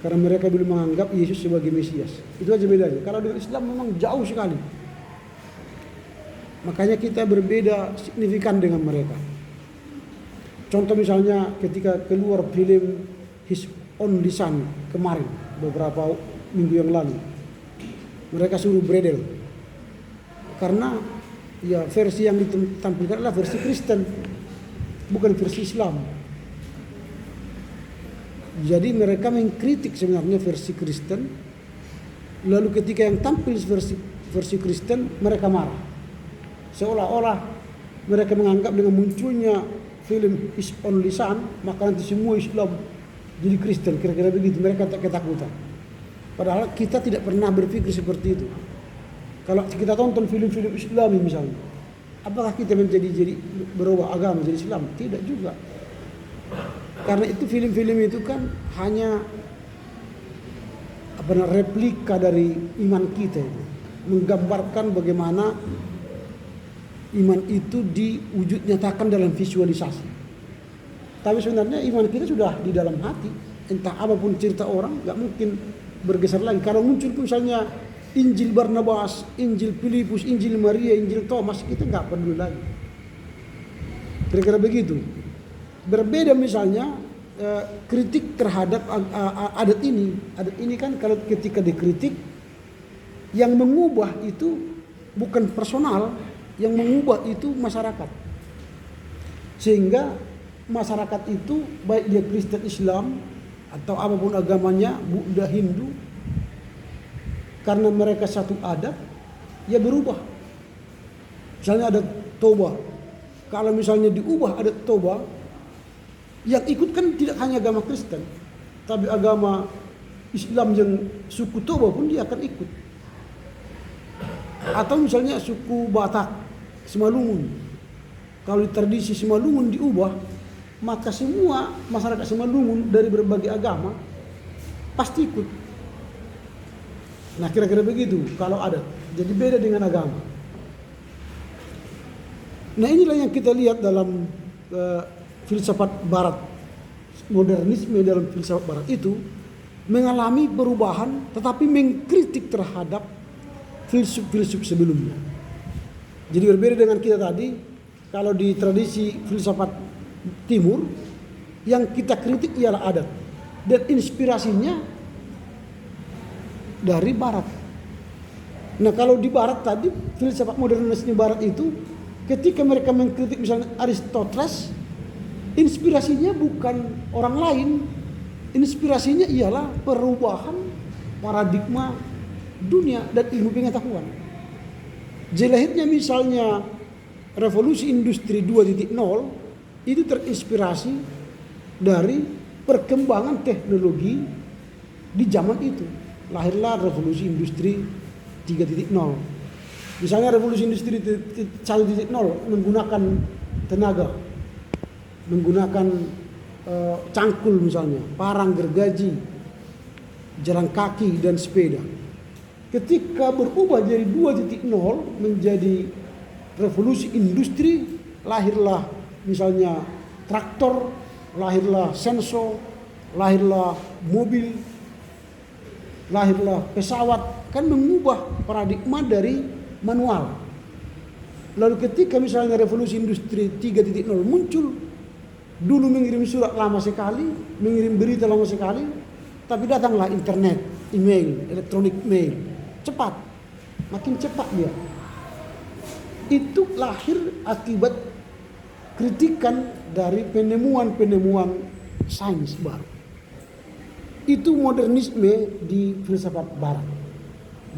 Karena mereka belum menganggap Yesus sebagai Mesias. Itu aja bedanya. Kalau dengan Islam memang jauh sekali. Makanya kita berbeda signifikan dengan mereka. Contoh misalnya ketika keluar film His Only Son kemarin, beberapa minggu yang lalu. Mereka suruh bredel. Karena ya versi yang ditampilkan adalah versi Kristen, bukan versi Islam. Jadi mereka mengkritik sebenarnya versi Kristen. Lalu ketika yang tampil versi Kristen, mereka marah. Seolah-olah mereka menganggap dengan munculnya film His Only Son, maka nanti semua Islam jadi Kristen. Kira-kira begitu, mereka tak ketakutan. Padahal kita tidak pernah berpikir seperti itu. Kalau kita tonton film-film Islami misalnya, apakah kita jadi berubah agama jadi Islam? Tidak juga. Karena itu film-film itu kan hanya replika dari iman kita itu, menggambarkan bagaimana iman itu diwujud nyatakan dalam visualisasi. Tapi sebenarnya iman kita sudah di dalam hati. Entah apapun cerita orang, nggak mungkin bergeser lagi. Kalau muncul misalnya Injil Barnabas, Injil Filipus, Injil Maria, Injil Thomas, kita nggak peduli lagi. Kira-kira begitu. Berbeda misalnya kritik terhadap adat ini. Adat ini kan kalau ketika dikritik, yang mengubah itu bukan personal, yang mengubah itu masyarakat. Sehingga masyarakat itu baik dia Kristen, Islam atau apapun agamanya, Buddha, Hindu, karena mereka satu adat, ya berubah. Misalnya ada toba. Kalau misalnya diubah adat toba, yang ikut kan tidak hanya agama Kristen, tapi agama Islam yang suku Toba pun dia akan ikut. Atau misalnya suku Batak, Simalungun. Kalau tradisi Simalungun diubah, maka semua masyarakat Simalungun dari berbagai agama pasti ikut. Nah kira-kira begitu kalau adat. Jadi beda dengan agama. Nah inilah yang kita lihat dalam filsafat barat. Modernisme dalam filsafat barat itu mengalami perubahan tetapi mengkritik terhadap filsuf-filsuf sebelumnya. Jadi berbeda dengan kita tadi. Kalau di tradisi filsafat timur, yang kita kritik ialah adat. Dan inspirasinya dari barat. Nah kalau di barat tadi, filsafat modernisme barat itu, ketika mereka mengkritik misalnya Aristoteles, inspirasinya bukan orang lain, inspirasinya ialah perubahan paradigma dunia dan ilmu pengetahuan. Lahirnya misalnya revolusi industri 2.0 itu terinspirasi dari perkembangan teknologi di zaman itu. Lahirlah revolusi industri 3.0. Misalnya revolusi industri 1.0 menggunakan tenaga, menggunakan cangkul misalnya, parang, gergaji, jalan kaki dan sepeda. Ketika berubah dari 2.0 menjadi revolusi industri, lahirlah misalnya traktor, lahirlah sensor, lahirlah mobil, lahirlah pesawat, kan mengubah paradigma dari manual. Lalu ketika misalnya revolusi industri 3.0 muncul, dulu mengirim surat lama sekali, mengirim berita lama sekali, tapi datanglah internet, email, elektronik mail, cepat, makin cepat dia. Itu lahir akibat kritikan dari penemuan-penemuan sains baru. Itu modernisme di filsafat barat.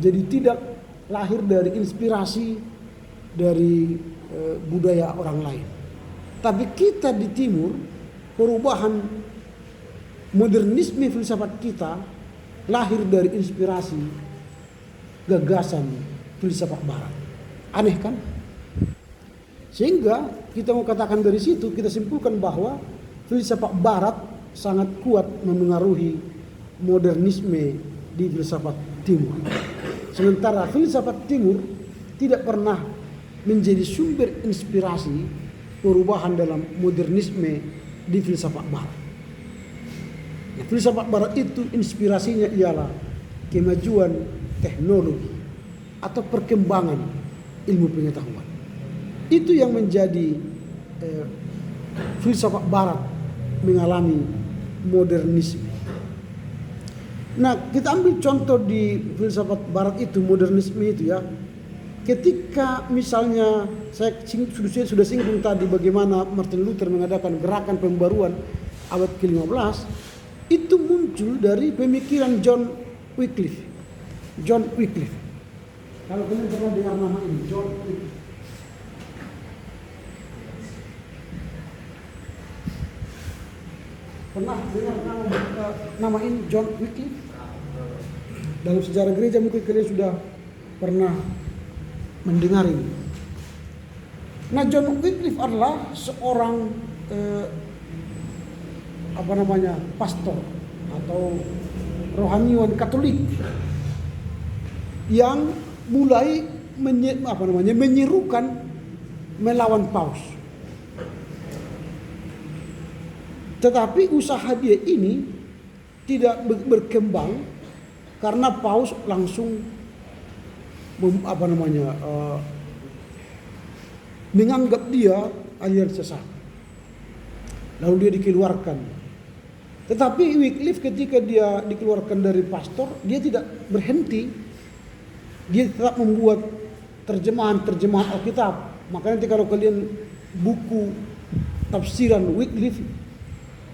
Jadi tidak lahir dari inspirasi dari budaya orang lain. Tapi kita di timur, perubahan modernisme filsafat kita lahir dari inspirasi gagasan filsafat barat. Aneh kan? Sehingga kita mau katakan dari situ, kita simpulkan bahwa filsafat barat sangat kuat memengaruhi modernisme di filsafat timur. Sementara filsafat timur tidak pernah menjadi sumber inspirasi perubahan dalam modernisme di filsafat barat. Nah, filsafat barat itu inspirasinya ialah kemajuan teknologi atau perkembangan ilmu pengetahuan. Itu yang menjadi filsafat barat mengalami modernisme. Nah, kita ambil contoh di filsafat barat itu, modernisme itu ya. Ketika misalnya saya sudah singgung tadi bagaimana Martin Luther mengadakan gerakan pembaruan abad ke-15, itu muncul dari pemikiran John Wycliffe. John Wycliffe. Kalau kalian pernah dengar nama ini, John Wycliffe. Pernah dengar nama ini, John Wycliffe? Dalam sejarah gereja mungkin kalian sudah pernah mendengar ini. Nah, John Wycliffe adalah seorang pastor atau rohaniwan Katolik yang mulai menyerukan melawan Paus. Tetapi usaha dia ini tidak berkembang karena Paus langsung menganggap dia aliran sesat. Lalu dia dikeluarkan. Tetapi Wycliffe ketika dia dikeluarkan dari pastor, dia tidak berhenti. Dia tetap membuat terjemahan Alkitab. Makanya nanti kalau kalian buku tafsiran Wycliffe,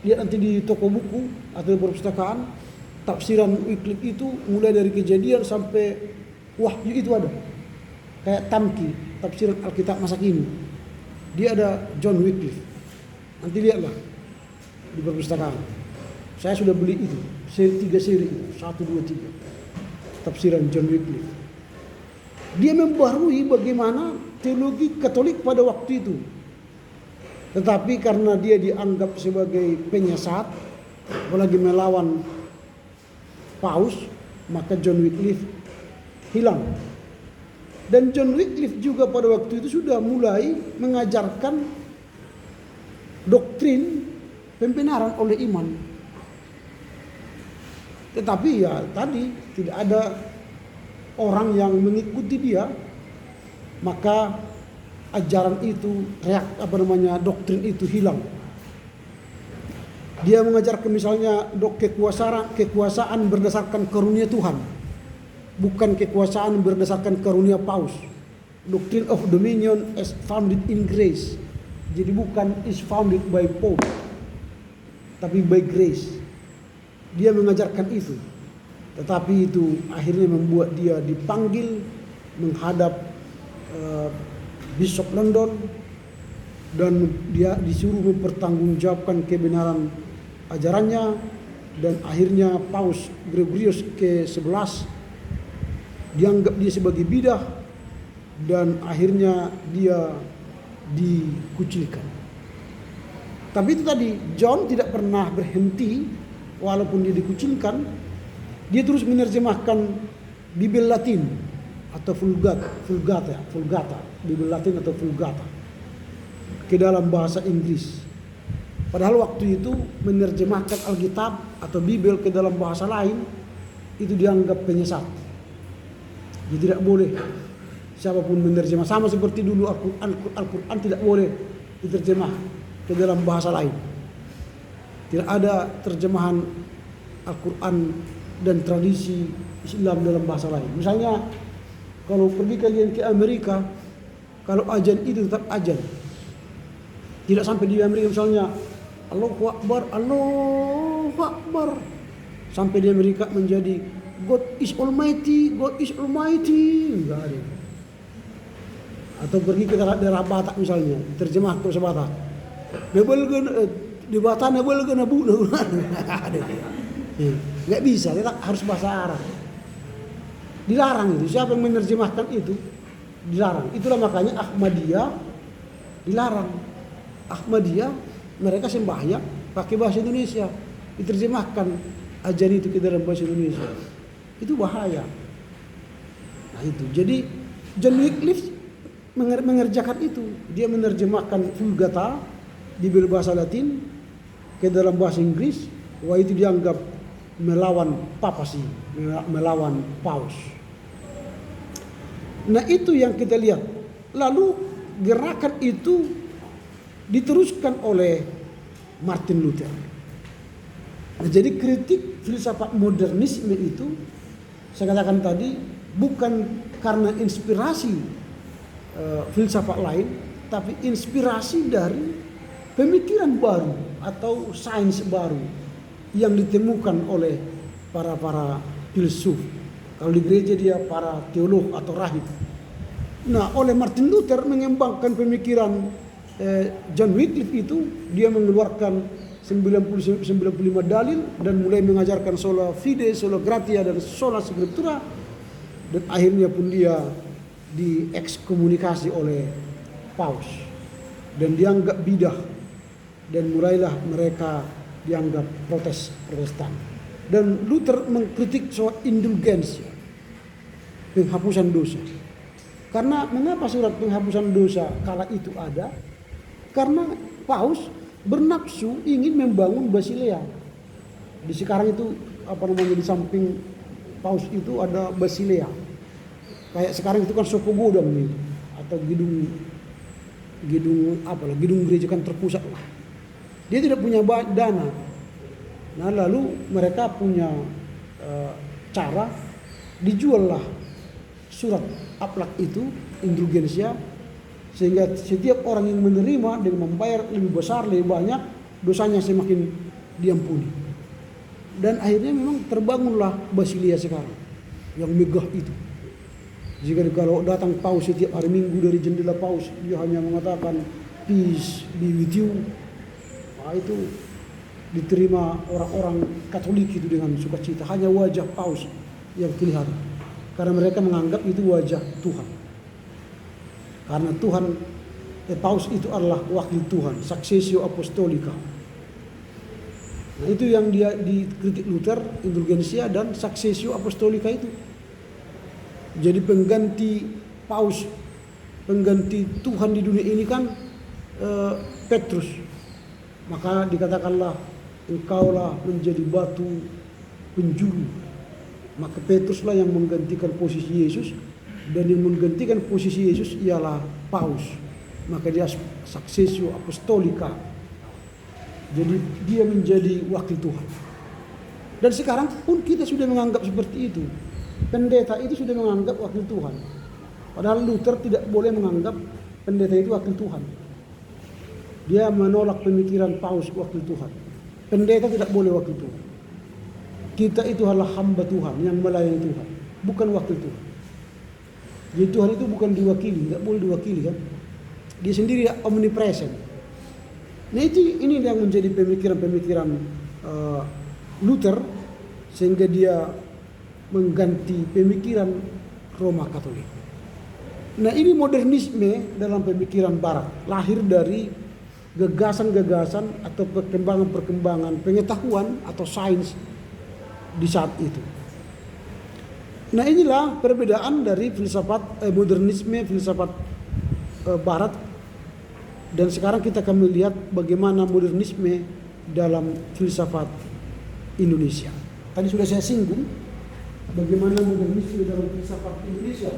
lihat nanti di toko buku atau di perpustakaan, tafsiran Wycliffe itu mulai dari Kejadian sampai Wahyu itu ada. Kayak Tamki, tafsiran Alkitab masa kini. Dia ada John Wycliffe. Nanti lihatlah di perpustakaan. Saya sudah beli itu, 3 seri itu, 1, 2, 3. Tafsiran John Wycliffe. Dia membarui bagaimana teologi Katolik pada waktu itu. Tetapi karena dia dianggap sebagai penyesat, apalagi melawan Paus, maka John Wycliffe hilang. Dan John Wycliffe juga pada waktu itu sudah mulai mengajarkan doktrin pembenaran oleh iman. Tetapi ya tadi tidak ada orang yang mengikuti dia, maka ajaran itu, doktrin itu hilang. Dia mengajarkan misalnya kekuasaan berdasarkan karunia Tuhan, bukan kekuasaan berdasarkan karunia Paus. Doctrine of dominion as founded in grace. Jadi bukan is founded by Pope, tapi by grace. Dia mengajarkan itu. Tetapi itu akhirnya membuat dia dipanggil menghadap Bishop London, dan dia disuruh mempertanggungjawabkan kebenaran ajarannya. Dan akhirnya Paus Gregorius ke-11 dianggap dia sebagai bidah, dan akhirnya dia dikucilkan. Tapi itu tadi, John tidak pernah berhenti walaupun dia dikucilkan. Dia terus menerjemahkan Bibel Latin atau Vulgata, Bibel Latin atau Vulgata ke dalam bahasa Inggris. Padahal waktu itu menerjemahkan Alkitab atau Bibel ke dalam bahasa lain itu dianggap penyesat. Jadi tidak boleh siapapun menerjemah, sama seperti dulu Al-Quran tidak boleh diterjemah ke dalam bahasa lain. Tidak ada terjemahan Al-Quran dan tradisi Islam dalam bahasa lain. Misalnya kalau pergi kalian ke Amerika, kalau ajan itu tetap ajan. Tidak sampai di Amerika misalnya Allahu Akbar, Allahu Akbar. Sampai di Amerika menjadi God is Almighty, God is Almighty. Enggak ada. Atau pergi ke daerah Batak misalnya, terjemah ke bahasa Batak. Di Batak nebel bu. Enggak bisa, kita harus bahasa Arab. Dilarang itu. Siapa yang menerjemahkan itu? Dilarang. Itulah makanya Ahmadiyah dilarang. Ahmadiyah mereka sembahyang pakai bahasa Indonesia. Diterjemahkan ajaran itu ke dalam bahasa Indonesia. Itu bahaya. Nah itu. Jadi John Wycliffe mengerjakan itu. Dia menerjemahkan Vulgata di berbahasa Latin ke dalam bahasa Inggris. Wah itu dianggap melawan papasi, melawan paus. Nah itu yang kita lihat. Lalu gerakan itu diteruskan oleh Martin Luther. Nah, jadi kritik filsafat modernisme itu saya katakan tadi bukan karena inspirasi filsafat lain, tapi inspirasi dari pemikiran baru atau sains baru yang ditemukan oleh para filsuf. Kalau di gereja dia para teolog atau rahib. Nah, oleh Martin Luther mengembangkan pemikiran John Wycliffe itu, dia mengeluarkan 95 dalil dan mulai mengajarkan sola fide, sola gratia dan sola scriptura, dan akhirnya pun dia diekskomunikasi oleh paus dan dianggap bidah, dan mulailah mereka dianggap Protestan. Dan Luther mengkritik soal indulgensi, penghapusan dosa. Karena mengapa surat penghapusan dosa kala itu ada? Karena paus bernafsu ingin membangun Basilea. Di sekarang itu di samping paus itu ada Basilea. Kayak sekarang itu kan Sopogodong nih, atau gedung gereja kan terpusat lah. Dia tidak punya dana. Nah lalu mereka punya cara, dijuallah surat akhlak itu, indulgensia, sehingga setiap orang yang menerima dengan membayar lebih besar, lebih banyak, dosanya semakin diampuni. Dan akhirnya memang terbangunlah Basilea sekarang yang megah itu. Jika kalau datang paus setiap hari Minggu dari jendela paus, dia hanya mengatakan peace be with you. Nah, itu diterima orang-orang Katolik itu dengan sukacita. Hanya wajah paus yang kelihatan, karena mereka menganggap itu wajah Tuhan. Karena paus itu adalah wakil Tuhan, successio apostolica. Nah, itu yang dia dikritik Luther, indulgensia dan successio apostolica itu. Jadi pengganti paus, pengganti Tuhan di dunia ini kan Petrus. Maka dikatakanlah engkaulah menjadi batu penjuru. Maka Petruslah yang menggantikan posisi Yesus, dan yang menggantikan posisi Yesus ialah paus. Maka dia successio apostolica. Jadi dia menjadi wakil Tuhan. Dan sekarang pun kita sudah menganggap seperti itu. Pendeta itu sudah menganggap wakil Tuhan. Padahal Luther tidak boleh menganggap pendeta itu wakil Tuhan. Dia menolak pemikiran paus wakil Tuhan. Pendeta tidak boleh wakil Tuhan. Kita itu adalah hamba Tuhan yang melayani Tuhan, bukan wakil Tuhan. Jadi Tuhan itu bukan diwakili, tidak boleh diwakili kan. Dia sendiri omnipresent. Nah ini yang menjadi pemikiran-pemikiran Luther, sehingga dia mengganti pemikiran Roma Katolik. Nah ini modernisme dalam pemikiran Barat, lahir dari gagasan-gagasan atau perkembangan pengetahuan atau sains di saat itu. Nah inilah perbedaan dari filsafat modernisme, filsafat Barat, dan sekarang kita akan melihat bagaimana modernisme dalam filsafat Indonesia. Tadi sudah saya singgung bagaimana modernisme dalam filsafat Indonesia.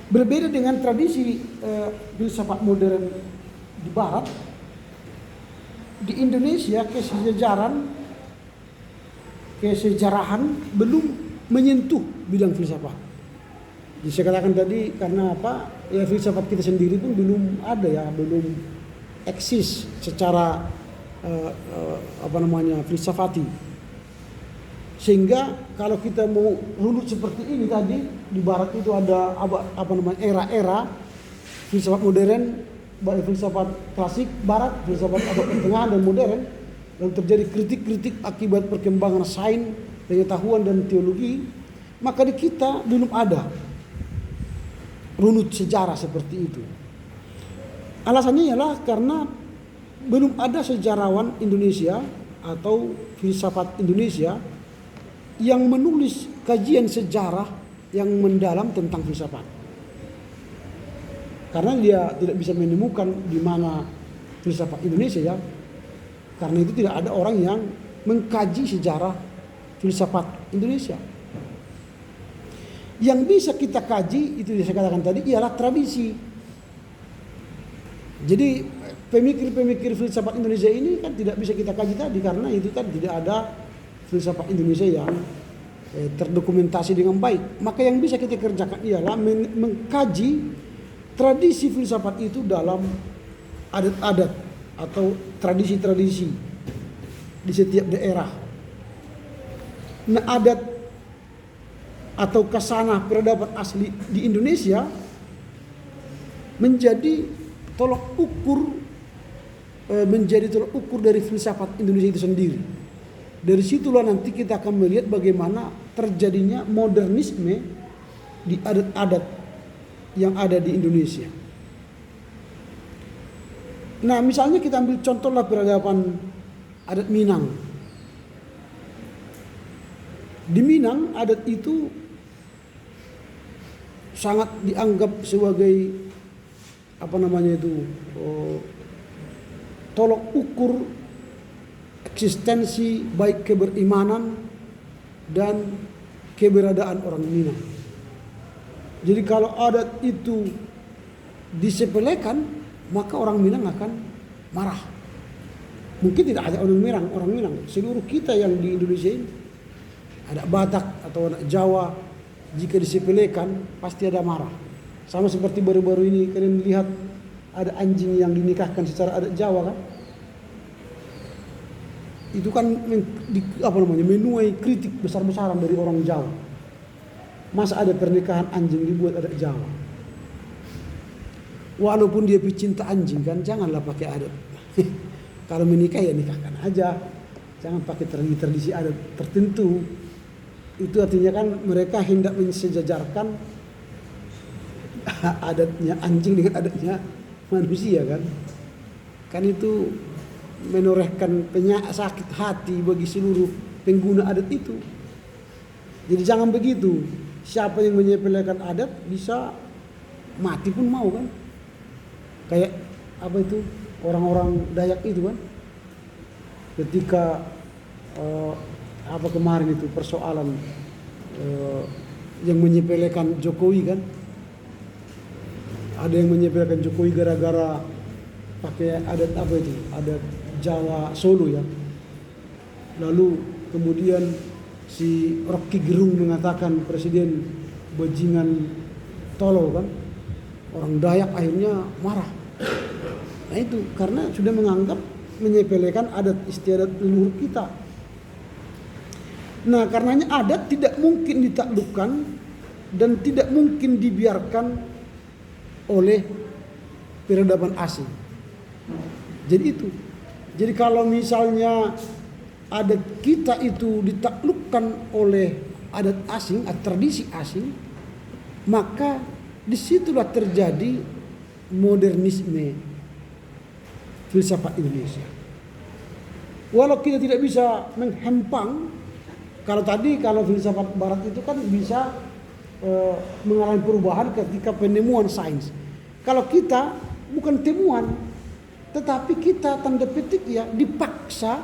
Berbeda dengan tradisi filsafat modern di Barat, di Indonesia kesejarahan belum menyentuh bidang filsafat. Jadi saya katakan tadi karena apa? Ya filsafat kita sendiri pun belum ada ya, belum eksis secara filsafati. Sehingga kalau kita mau runut seperti ini tadi, di barat itu ada era-era filsafat modern, filsafat klasik barat, filsafat abad pertengahan dan modern, lalu terjadi kritik-kritik akibat perkembangan sains, pengetahuan dan teologi. Maka di kita belum ada runut sejarah seperti itu. Alasannya ialah karena belum ada sejarawan Indonesia atau filsafat Indonesia yang menulis kajian sejarah yang mendalam tentang filsafat. Karena dia tidak bisa menemukan di mana filsafat Indonesia ya. Karena itu tidak ada orang yang mengkaji sejarah filsafat Indonesia. Yang bisa kita kaji, itu yang saya katakan tadi, ialah tradisi. Jadi pemikir-pemikir filsafat Indonesia ini kan tidak bisa kita kaji tadi, karena itu kan tidak ada filsafat Indonesia yang terdokumentasi dengan baik. Maka yang bisa kita kerjakan ialah mengkaji tradisi filsafat itu dalam adat-adat atau tradisi-tradisi di setiap daerah. Nah, adat atau kasanah peradaban asli di Indonesia menjadi tolok ukur dari filsafat Indonesia itu sendiri. Dari situlah nanti kita akan melihat bagaimana terjadinya modernisme di adat-adat yang ada di Indonesia. Nah, misalnya kita ambil contohlah peradaban adat Minang. Di Minang adat itu sangat dianggap sebagai tolok ukur eksistensi baik keberimanan dan keberadaan orang Minang. Jadi kalau adat itu disepelekan, maka orang Minang akan marah. Mungkin tidak hanya orang Minang, seluruh kita yang di Indonesia ini, ada Batak atau anak Jawa, jika disepelekan pasti ada marah. Sama seperti baru-baru ini kalian lihat ada anjing yang dinikahkan secara adat Jawa kan? Itu kan menuai kritik besar-besaran dari orang Jawa. Masa ada pernikahan anjing dibuat adat Jawa? Walaupun dia pecinta anjing kan, janganlah pakai adat. Kalau menikah ya nikahkan aja, jangan pakai tradisi adat tertentu. Itu artinya kan mereka hendak mensejajarkan adatnya anjing dengan adatnya manusia kan. Kan itu menorehkan sakit hati bagi seluruh pengguna adat itu. Jadi jangan begitu. Siapa yang menyepelekan adat bisa mati pun mau kan. Kayak orang-orang Dayak itu kan. Ketika kemarin itu persoalan yang menyepelekan Jokowi kan. Ada yang menyepelekan Jokowi gara-gara pakai adat adat Jawa Solo ya. Lalu kemudian si Rocky Gerung mengatakan presiden bajingan tolol kan. Orang Dayak akhirnya marah. Nah itu karena sudah menganggap menyepelekan adat istiadat leluhur kita. Nah karenanya adat tidak mungkin ditaklukkan dan tidak mungkin dibiarkan oleh peradaban asing. Jadi itu. Jadi kalau misalnya adat kita itu ditaklukkan oleh adat asing, tradisi asing, maka disitulah terjadi modernisme filsafat Indonesia. Walau kita tidak bisa menghempang, kalau filsafat Barat itu kan bisa mengalami perubahan ketika penemuan sains. Kalau kita bukan temuan, tetapi kita tanda petik ya dipaksa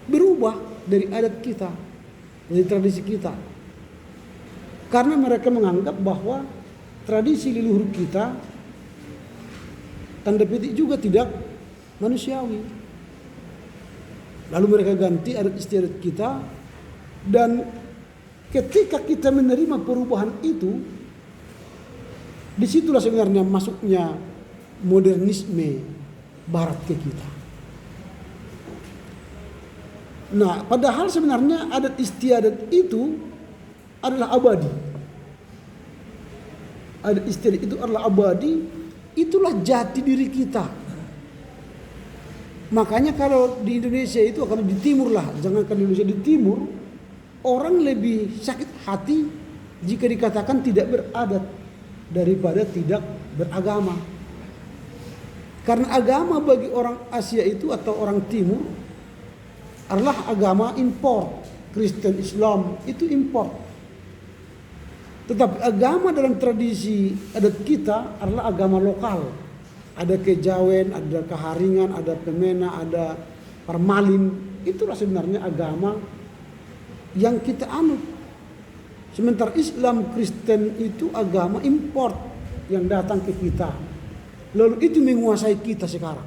berubah dari adat kita, dari tradisi kita. Karena mereka menganggap bahwa tradisi leluhur kita tanda petik juga tidak manusiawi. Lalu mereka ganti adat istiadat kita, dan ketika kita menerima perubahan itu, disitulah sebenarnya masuknya modernisme Barat ke kita. Nah, padahal sebenarnya adat istiadat itu adalah abadi. Adat istiadat itu adalah abadi, itulah jati diri kita. Makanya kalau di Indonesia itu, kalau di timur lah, jangankan di Indonesia, di timur orang lebih sakit hati jika dikatakan tidak beradat daripada tidak beragama. Karena agama bagi orang Asia itu atau orang timur adalah agama impor. Kristen, Islam itu impor. Tetapi agama dalam tradisi adat kita adalah agama lokal. Ada kejawen, ada keharingan, ada pemena, ada permalin. Itulah sebenarnya agama yang kita anut. Sementara Islam, Kristen itu agama import yang datang ke kita. Lalu itu menguasai kita sekarang.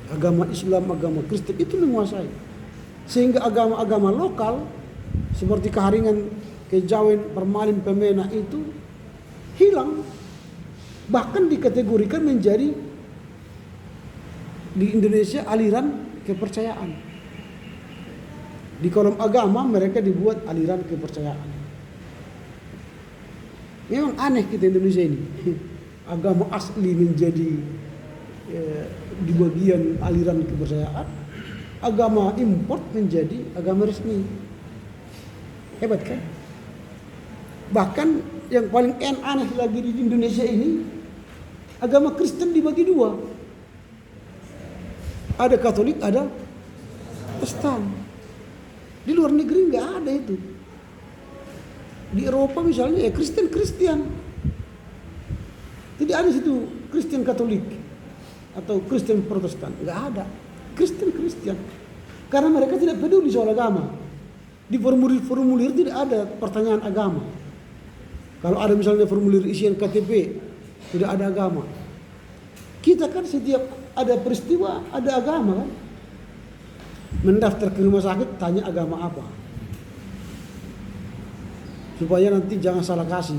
Agama Islam, agama Kristen itu menguasai. Sehingga agama-agama lokal seperti keharingan, kejawen, permalin, pemena itu hilang. Bahkan dikategorikan menjadi di Indonesia aliran kepercayaan. Di kolom agama mereka dibuat aliran kepercayaan. Memang aneh kita Indonesia ini. Agama asli menjadi di bagian aliran kepercayaan, agama import menjadi agama resmi. Hebat kan? Bahkan yang paling aneh lagi di Indonesia ini, agama Kristen dibagi dua. Ada Katolik, ada Protestan. Di luar negeri nggak ada itu. Di Eropa misalnya ya Kristen. Tidak ada situ Kristen Katolik atau Kristen Protestan, nggak ada. Kristen. Karena mereka tidak peduli soal agama. Di formulir tidak ada pertanyaan agama. Kalau ada misalnya formulir isian KTP, tidak ada agama. Kita kan setiap ada peristiwa ada agama kan. Mendaftar ke rumah sakit tanya agama apa. Supaya nanti jangan salah kasih.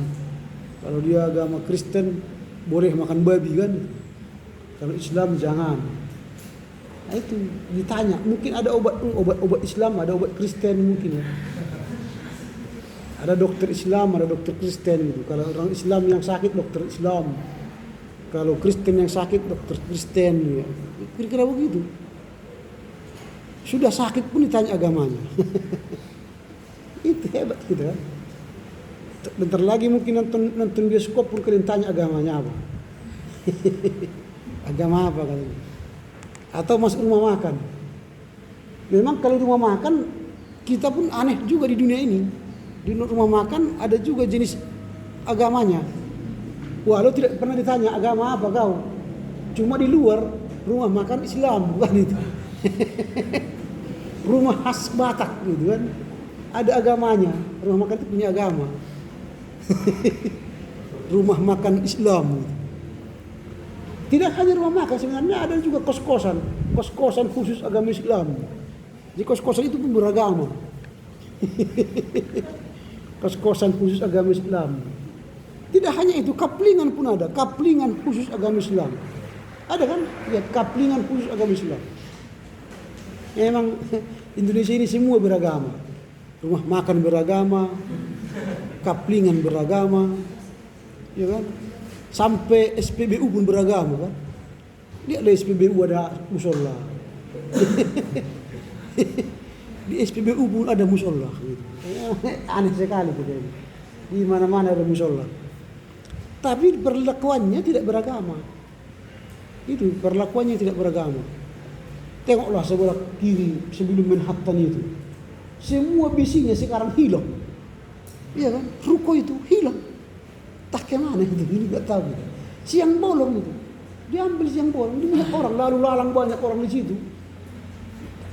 Kalau dia agama Kristen boleh makan babi kan. Kalau Islam jangan. Nah itu ditanya, mungkin ada obat Islam, ada obat Kristen mungkin ya. Ada dokter Islam, ada dokter Kristen gitu. Kalau orang Islam yang sakit dokter Islam. Kalau Kristen yang sakit dokter Kristen ya. Kira-kira begitu. Sudah sakit pun ditanya agamanya. Itu hebat gitu kan. Bentar lagi mungkin nonton bioskop pun kalian tanya agamanya apa. Agama apa katanya. Atau masuk rumah makan. Memang kalau rumah makan kita pun aneh juga di dunia ini. Di rumah makan ada juga jenis agamanya. Walau tidak pernah ditanya agama apa kau. Cuma di luar rumah makan Islam bukan itu. Rumah khas Batak gitu kan. Ada agamanya. Rumah makan itu punya agama. Rumah makan Islam. Tidak hanya rumah makan, sebenarnya ada juga kos-kosan khusus agama Islam. Di kos-kosan itu pun beragama. Kos-kosan khusus agama Islam. Tidak hanya itu, kaplingan pun ada, kaplingan khusus agama Islam. Ada kan? Ya, kaplingan khusus agama Islam. Memang Indonesia ini semua beragama. Rumah makan beragama, kaplingan beragama, ya kan? Sampai SPBU pun beragama kan? Di SPBU ada musola. Di SPBU pun ada musola. Aneh sekali gitu. Di mana-mana ada musola. Tapi perlakuannya tidak beragama. Itu perlakuannya tidak beragama. Tengoklah sebelah kiri sebelum Manhattan itu. Semua bisinya sekarang hilang. Iya kan? Ruko itu hilang. Tak kemana itu? Ini nggak tahu. Siang bolong itu. Diambil siang bolong. Ini banyak orang. Lalu lalang banyak orang di situ.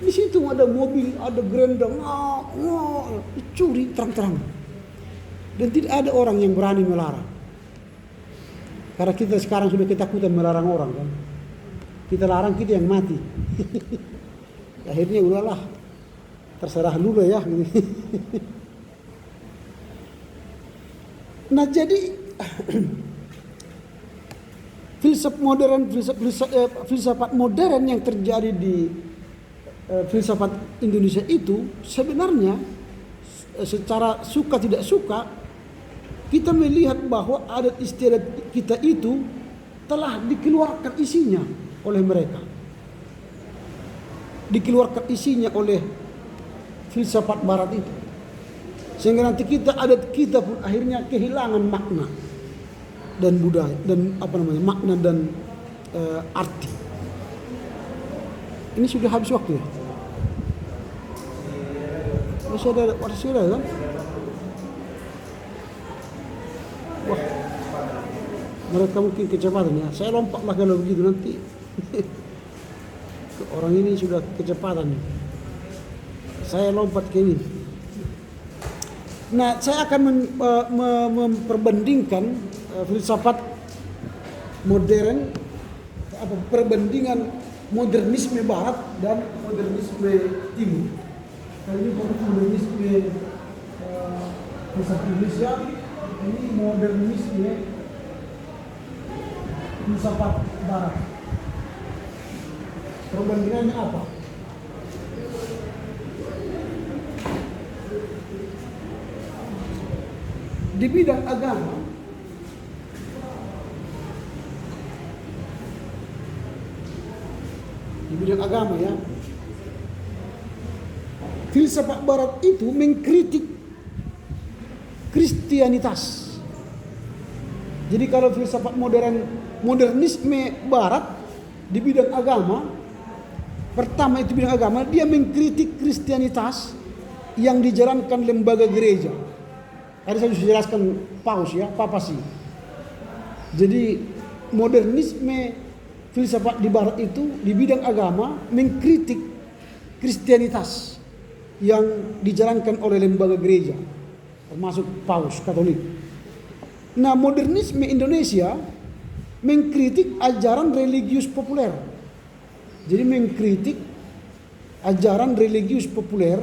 Di situ ada mobil, ada gerendang, curi terang-terang. Dan tidak ada orang yang berani melarang. Karena kita sekarang sudah ketakutan melarang orang kan. Kita larang kita yang mati. Akhirnya udahlah. Terserah lu lah ya. Nah jadi filsafat modern yang terjadi di filsafat Indonesia itu sebenarnya secara suka tidak suka kita melihat bahwa adat istiadat kita itu telah dikeluarkan isinya oleh mereka. Dikeluarkan isinya oleh filsafat barat itu. Sehingga nanti adat kita pun akhirnya kehilangan makna dan budaya dan makna dan arti. Ini sudah habis waktu ya? Masih ada kan? Wah, mereka mungkin kecepatan ya. Saya lompatlah kalau begitu nanti. Orang ini sudah kecepatan. Saya lompat ke ini. Nah, saya akan memperbandingkan filsafat modern, perbandingan modernisme barat dan modernisme timur. Kali ini modernisme filsafat Indonesia, ini modernisme filsafat barat. Perbandingannya apa? Di bidang agama, ya, filsafat barat itu mengkritik Kristianitas. Jadi kalau filsafat modernisme barat di bidang agama, pertama itu bidang agama, dia mengkritik Kristianitas yang dijalankan lembaga gereja. Tadi saya sudah jelaskan paus ya, papasi. Jadi modernisme filsafat di barat itu di bidang agama mengkritik Kristianitas yang dijalankan oleh lembaga gereja, termasuk paus Katolik. Nah, modernisme Indonesia mengkritik ajaran religius populer. Jadi mengkritik ajaran religius populer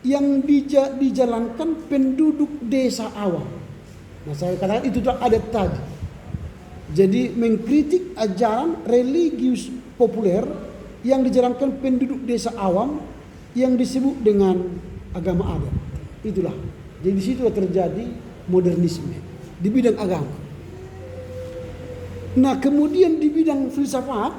yang dijalankan penduduk desa awam. Nah, saya katakan itu ada tadi. Jadi mengkritik ajaran religius populer yang dijalankan penduduk desa awam yang disebut dengan agama adat. Itulah. Jadi di situ terjadi modernisme di bidang agama. Nah, kemudian di bidang filsafat,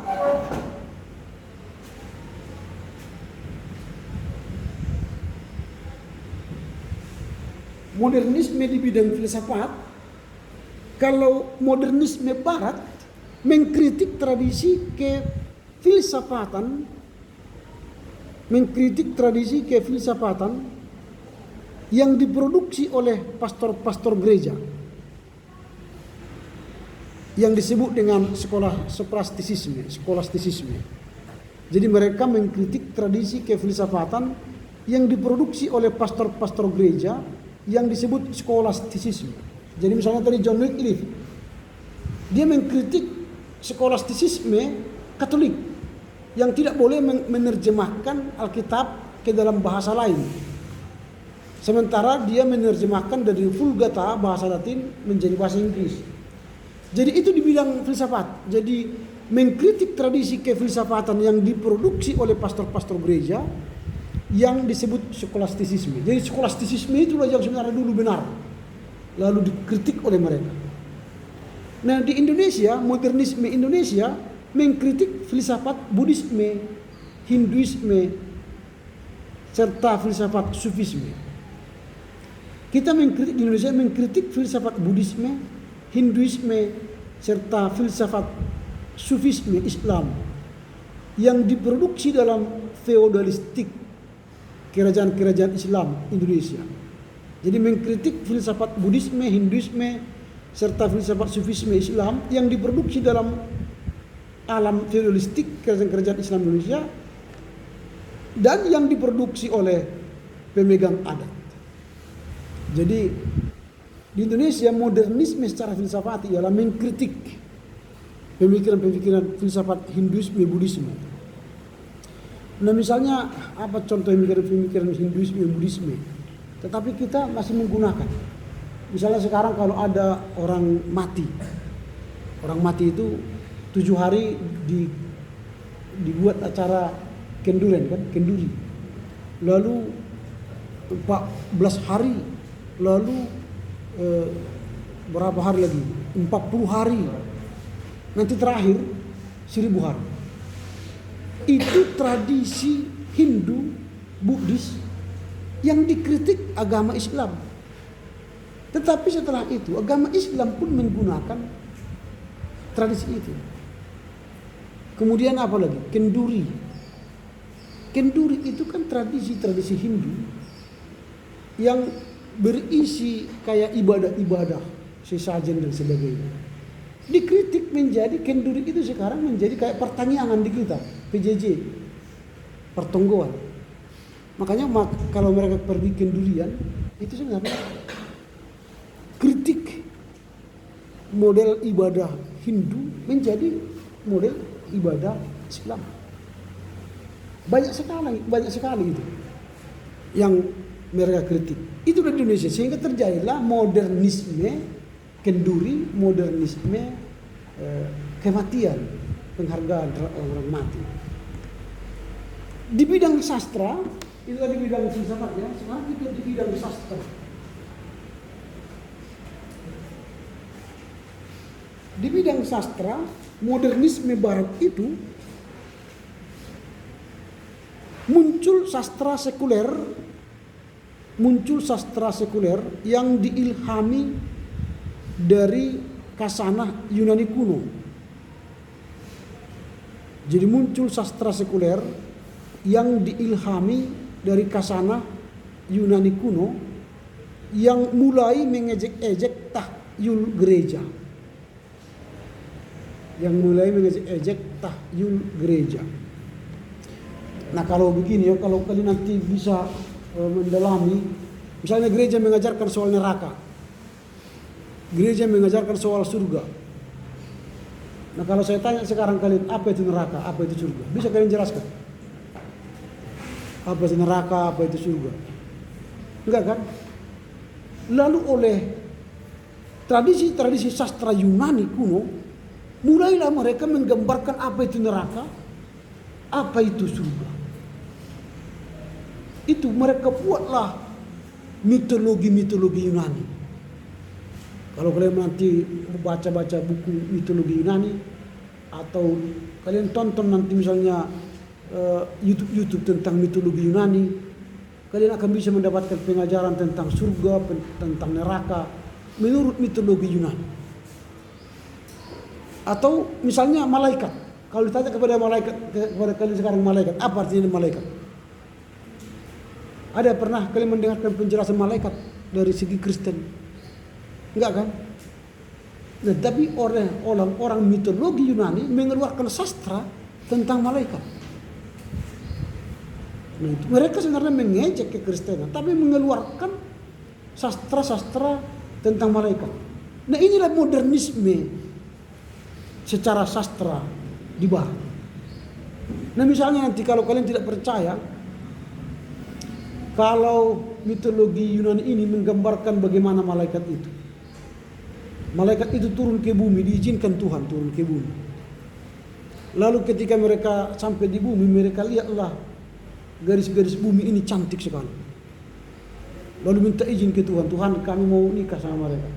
modernisme di bidang filsafat, kalau modernisme barat mengkritik tradisi kefilsafatan yang diproduksi oleh pastor-pastor gereja yang disebut dengan skolastisisme. Jadi mereka mengkritik tradisi kefilsafatan yang diproduksi oleh pastor-pastor gereja yang disebut skolastisisme. Jadi misalnya tadi John Wycliffe, dia mengkritik skolastisisme Katolik yang tidak boleh menerjemahkan Alkitab ke dalam bahasa lain. Sementara dia menerjemahkan dari Vulgata bahasa Latin menjadi bahasa Inggris. Jadi itu di bidang filsafat. Jadi mengkritik tradisi kefilsafatan yang diproduksi oleh pastor-pastor gereja yang disebut skolastisisme. Jadi skolastisisme itulah yang sebenarnya dulu benar, lalu dikritik oleh mereka. Nah, di Indonesia, modernisme Indonesia mengkritik filsafat Buddhisme, Hinduisme, serta filsafat Sufisme. Kita mengkritik di Indonesia mengkritik filsafat Buddhisme, Hinduisme, serta filsafat Sufisme Islam yang diproduksi dalam feodalistik kerajaan-kerajaan Islam Indonesia. Jadi mengkritik filsafat Buddhisme, Hinduisme, serta filsafat Sufisme Islam yang diproduksi dalam alam feodalistik kerajaan-kerajaan Islam Indonesia dan yang diproduksi oleh pemegang adat. Jadi di Indonesia modernisme secara filsafat ialah mengkritik pemikiran-pemikiran filsafat Hinduisme, Buddhisme. Nah, misalnya apa contoh pemikiran Hinduisme, Buddhisme? Tetapi kita masih menggunakan. Misalnya sekarang kalau ada orang mati itu 7 hari dibuat acara kenduren kan, kenduri. Lalu 14 hari, lalu berapa hari lagi? 40 hari. Nanti terakhir 1000 hari. Itu tradisi Hindu, Buddhis yang dikritik agama Islam. Tetapi setelah itu agama Islam pun menggunakan tradisi itu. Kemudian apa lagi? Kenduri. Kenduri itu kan tradisi Hindu yang berisi kayak ibadah-ibadah, sesajen dan sebagainya. Dikritik menjadi kenduri itu sekarang menjadi kayak pertanyaan di kita, PJJ, pertonggoan. Makanya kalau mereka pergi kendurian, itu sebenarnya kritik model ibadah Hindu menjadi model ibadah Islam. Banyak sekali itu yang mereka kritik. Itu di Indonesia, sehingga terjadilah modernisme kenduri, modernisme kematian, penghargaan orang mati. Di bidang sastra, itu tadi bidang filsafat ya, sekarang kita di bidang sastra. Di bidang sastra, modernisme barat itu muncul sastra sekuler yang diilhami dari kasanah Yunani kuno. Jadi muncul sastra sekuler yang diilhami dari kasanah Yunani kuno yang mulai mengejek-ejek tahyul gereja. Nah kalau begini ya, kalau kalian nanti bisa mendalami, misalnya gereja mengajarkan soal neraka, gereja mengajarkan soal surga. Nah kalau saya tanya sekarang kalian, apa itu neraka, apa itu surga? Bisa kalian jelaskan? Apa itu neraka, apa itu surga? Enggak kan? Lalu oleh tradisi sastra Yunani kuno, mulailah mereka menggambarkan apa itu neraka, apa itu surga. Itu mereka buatlah mitologi Yunani. Kalau kalian nanti baca-baca buku mitologi Yunani, atau kalian tonton nanti misalnya YouTube tentang mitologi Yunani, kalian akan bisa mendapatkan pengajaran tentang surga, tentang neraka menurut mitologi Yunani. Atau misalnya malaikat. Kalau ditanya kepada kalian sekarang malaikat, apa artinya malaikat? Ada pernah kalian mendengarkan penjelasan malaikat dari segi Kristen? Enggak kan? Nah, tapi orang mitologi Yunani mengeluarkan sastra tentang malaikat. Nah, itu mereka sebenarnya mengejek kekristenan, tapi mengeluarkan sastra-sastra tentang malaikat. Nah, inilah modernisme secara sastra di barat. Nah, misalnya nanti kalau kalian tidak percaya, kalau mitologi Yunani ini menggambarkan bagaimana malaikat itu. Malaikat itu turun ke bumi, diizinkan Tuhan turun ke bumi. Lalu ketika mereka sampai di bumi, mereka lihatlah garis-garis bumi ini cantik sekali. Lalu minta izin ke Tuhan, Tuhan kami mau nikah sama mereka.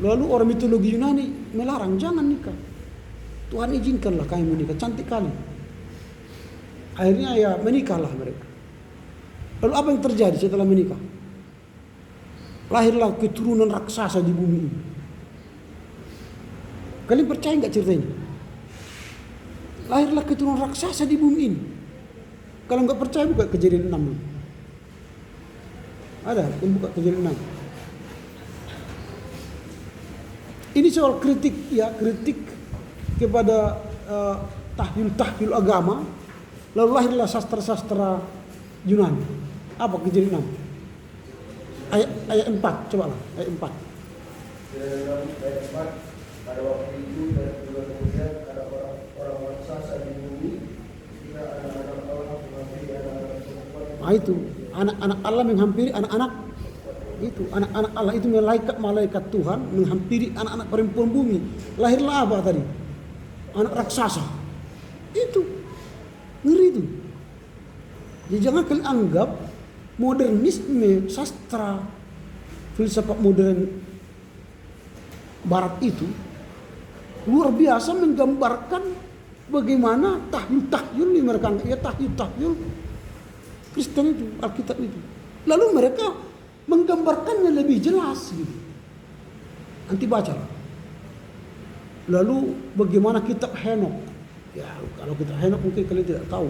Lalu orang mitologi Yunani melarang, jangan nikah. Tuhan izinkanlah kami menikah, cantik kali. Akhirnya ya menikahlah mereka. Lalu apa yang terjadi setelah menikah? Lahirlah keturunan raksasa di bumi ini. Kalian percaya nggak cerita ini? Lahirlah keturunan raksasa di bumi ini. Kalau nggak percaya buka Kejadian 6. Ada, yang buka Kejadian 6. Ini soal kritik ya, kritik kepada tahyul agama. Lalu lahirlah sastra-sastra Yunani. Apa Kejadian 6? Ayat 4, coba lah, ayat 4. Ayat 4, pada waktu itu dan bulan kemudian ada orang raksasa di bumi, ketika anak-anak Allah menghampiri anak-anak perempuan. Nah itu, anak-anak Allah menghampiri anak-anak itu, anak-anak Allah itu malaikat Tuhan menghampiri anak-anak perempuan bumi. Lahirlah apa tadi? Anak raksasa. Itu. Ngeri itu. Jadi jangan kalian anggap modernisme, sastra, filsafat modern Barat itu luar biasa menggambarkan bagaimana tahyul-tahyul ini mereka, ya tahyul-tahyul Kristen itu, Alkitab itu. Lalu mereka menggambarkannya lebih jelas gitu. Nanti baca. Lalu bagaimana kitab Henok? Ya, kalau kitab Henok mungkin kalian tidak tahu.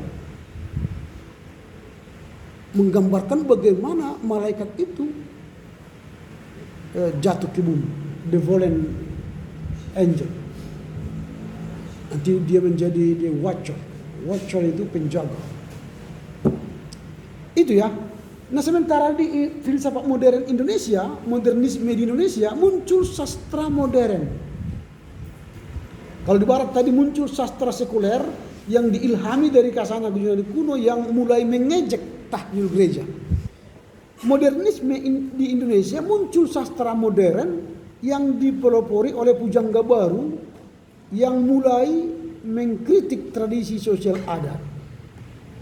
Menggambarkan bagaimana malaikat itu jatuh ke bumi, the fallen angel. Nanti dia menjadi the watcher. Watcher itu penjaga. Itu ya. Nah, sementara di filsafat modern Indonesia, modernisme di Indonesia muncul sastra modern. Kalau di Barat tadi muncul sastra sekuler yang diilhami dari Kasana Yunani kuno yang mulai mengejek tahyul gereja. Modernisme di Indonesia muncul sastra modern yang dipelopori oleh pujangga baru yang mulai mengkritik tradisi sosial adat.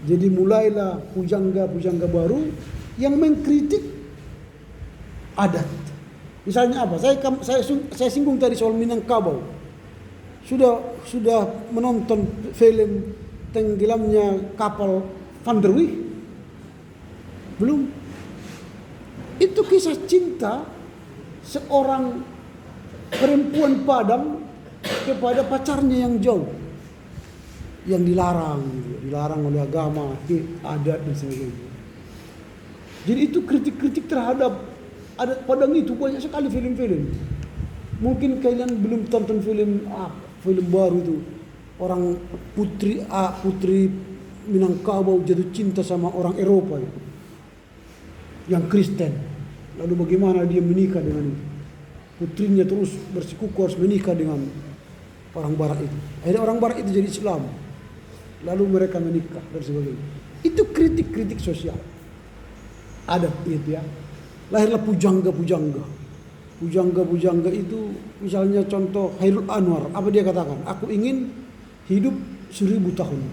Jadi mulailah pujangga-pujangga baru yang mengkritik adat. Misalnya apa? Saya singgung tadi soal Minangkabau. Sudah menonton film tenggelamnya kapal Van der Wijk? Belum. Itu kisah cinta seorang perempuan Padang kepada pacarnya yang jauh, yang dilarang oleh agama, adat dan sebagainya. Jadi itu kritik-kritik terhadap adat Padang itu banyak sekali film-film. Mungkin kalian belum tonton film baru itu, orang putri Minangkabau jatuh cinta sama orang Eropa itu, yang Kristen. Lalu bagaimana dia menikah dengan itu? Putrinya terus bersikuku harus menikah dengan orang Barat itu. Akhirnya orang Barat itu jadi Islam. Lalu mereka menikah dan sebagainya. Itu kritik-kritik sosial adat itu ya. Lahirlah pujangga-pujangga. Pujangga-pujangga itu misalnya contoh Khairul Anwar. Apa dia katakan? Aku ingin hidup 1000 tahun.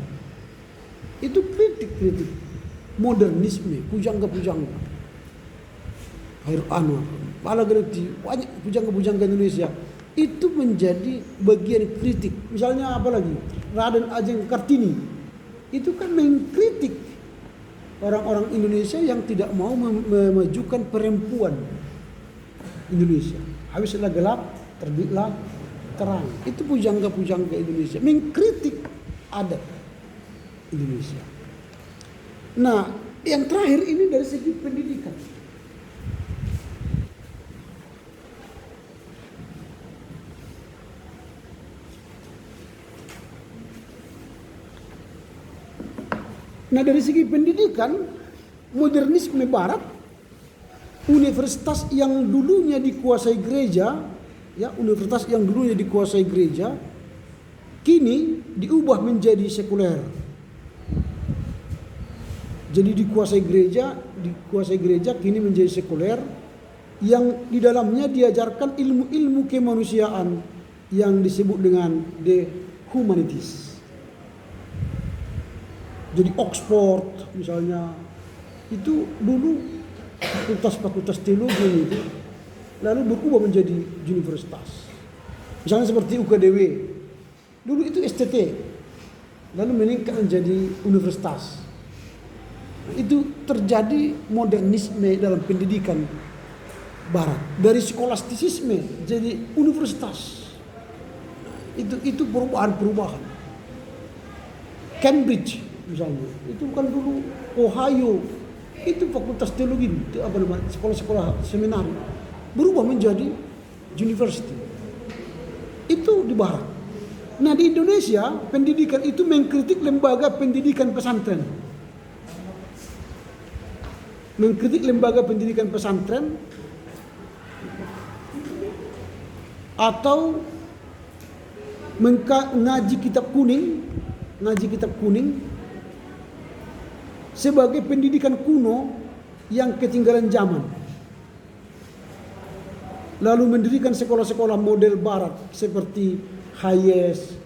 Itu kritik-kritik modernisme, pujangga-pujangga. Khairul Anwar, Palagerti, banyak pujangga-pujangga Indonesia itu menjadi bagian kritik. Misalnya apa lagi? Raden Ajeng Kartini itu kan mengkritik orang-orang Indonesia yang tidak mau memajukan perempuan Indonesia. Habislah gelap, terbitlah terang. Itu pujangga-pujangga Indonesia mengkritik adat Indonesia. Nah, yang terakhir ini dari segi pendidikan. Nah, dari segi pendidikan, modernisme Barat, universitas yang dulunya dikuasai gereja, ya, universitas yang dulunya dikuasai gereja, kini diubah menjadi sekuler. Jadi dikuasai gereja kini menjadi sekuler, yang di dalamnya diajarkan ilmu-ilmu kemanusiaan yang disebut dengan the humanities. Jadi Oxford misalnya, itu dulu fakultas teologi itu, lalu berubah menjadi universitas. Misalnya seperti UKDW, dulu itu STT, lalu meningkat menjadi universitas. Itu terjadi modernisme dalam pendidikan Barat, dari skolastisisme jadi universitas. Itu perubahan. Cambridge misalnya, itu bukan dulu Ohio, itu fakultas teologi, itu apa namanya, sekolah-sekolah seminari, berubah menjadi university. Itu di Barat. Nah, di Indonesia pendidikan itu mengkritik lembaga pendidikan pesantren. Atau ngaji kitab kuning sebagai pendidikan kuno yang ketinggalan zaman. Lalu mendirikan sekolah-sekolah model Barat seperti Hayes,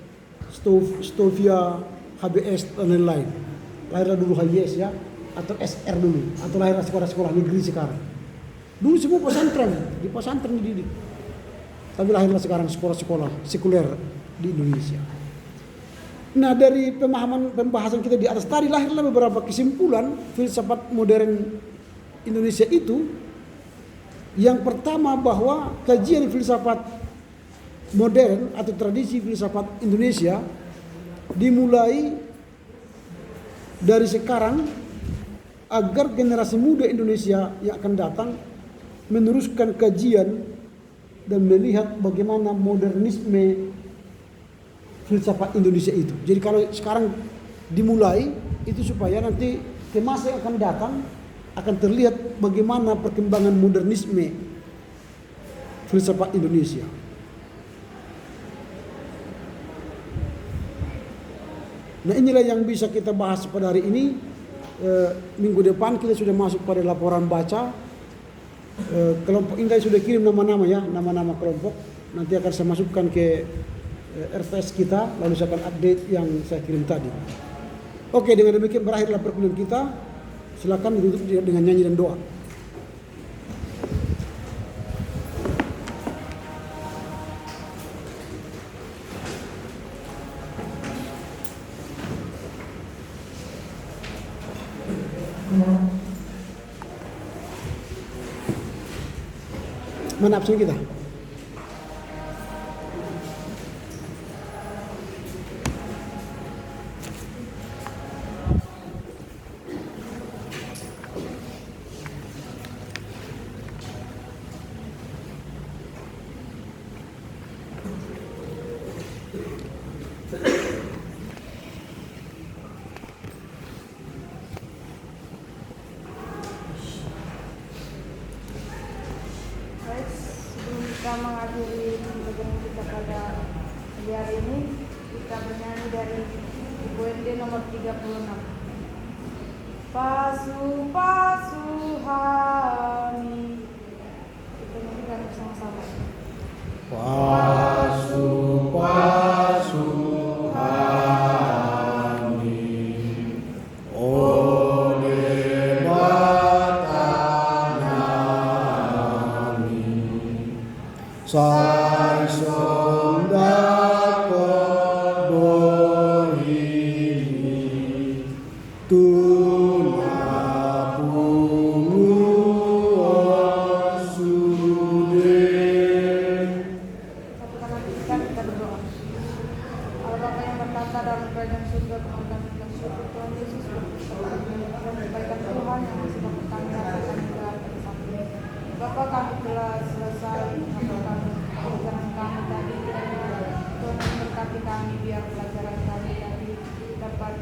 Stovia, HBS dan lain-lain. Lahirlah dulu HBS ya, atau SR dulu, atau lahirlah sekolah-sekolah negeri sekarang. Dulu semua pesantren, di pesantren dididik. Tapi lahirlah sekarang sekolah-sekolah sekuler di Indonesia. Nah, dari pembahasan kita di atas tadi lahirlah beberapa kesimpulan filsafat modern Indonesia itu. Yang pertama, bahwa kajian filsafat modern atau tradisi filsafat Indonesia dimulai dari sekarang agar generasi muda Indonesia yang akan datang meneruskan kajian dan melihat bagaimana modernisme filsafat Indonesia itu. Jadi kalau sekarang dimulai itu supaya nanti ke masa yang akan datang akan terlihat bagaimana perkembangan modernisme filsafat Indonesia. Nah, inilah yang bisa kita bahas pada hari ini. Minggu depan kita sudah masuk pada laporan baca. Kelompok ini sudah kirim nama-nama ya, nama-nama kelompok. Nanti akan saya masukkan ke RPS kita, lalu saya akan update yang saya kirim tadi. Oke, dengan demikian berakhirlah perkuliahan kita. Silakan ditutup dengan nyanyi dan doa. Mana absen kita? Kita mengakhiri pembelajaran kita pada hari ini, kita bernyanyi dari UND nomor 36. Pasu-pasu hani. Kita nyanyikan bersama-sama. Pasu-pasu hani oleh batanami sai sondako bohini tunapungu osude. Satukan hati kita berdoa. Allah Bapa yang bertata dalam kerajaan surga, penonton kita syukur Tuhan Yesus berkata kebaikan Tuhan yang masih dapat kami rasakan hingga hari ini. Bapa, kami telah selesai melakukan pelajaran kami tadi, kiranya Tuhan memberkati kami biar pelajaran kami tadi dapat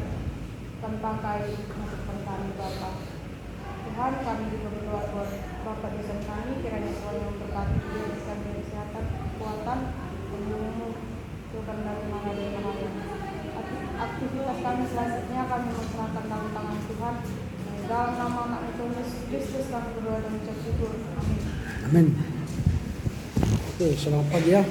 terpakai untuk kami Bapa. Tuhan, kami juga berdoa buat Bapak dosen kami, kiranya Tuhan yang memberkati dia, berikan dia kesehatan, kekuatan, penuh Tuhan dari mana dan mana. Aktivitas kami selanjutnya kami memserahkan dalam tangan Tuhan. Dalam nama anak Tuhan Yesus Kristus kami berdoa dan mengucap syukur. Amin. Amin. Oke, selamat pagi ya.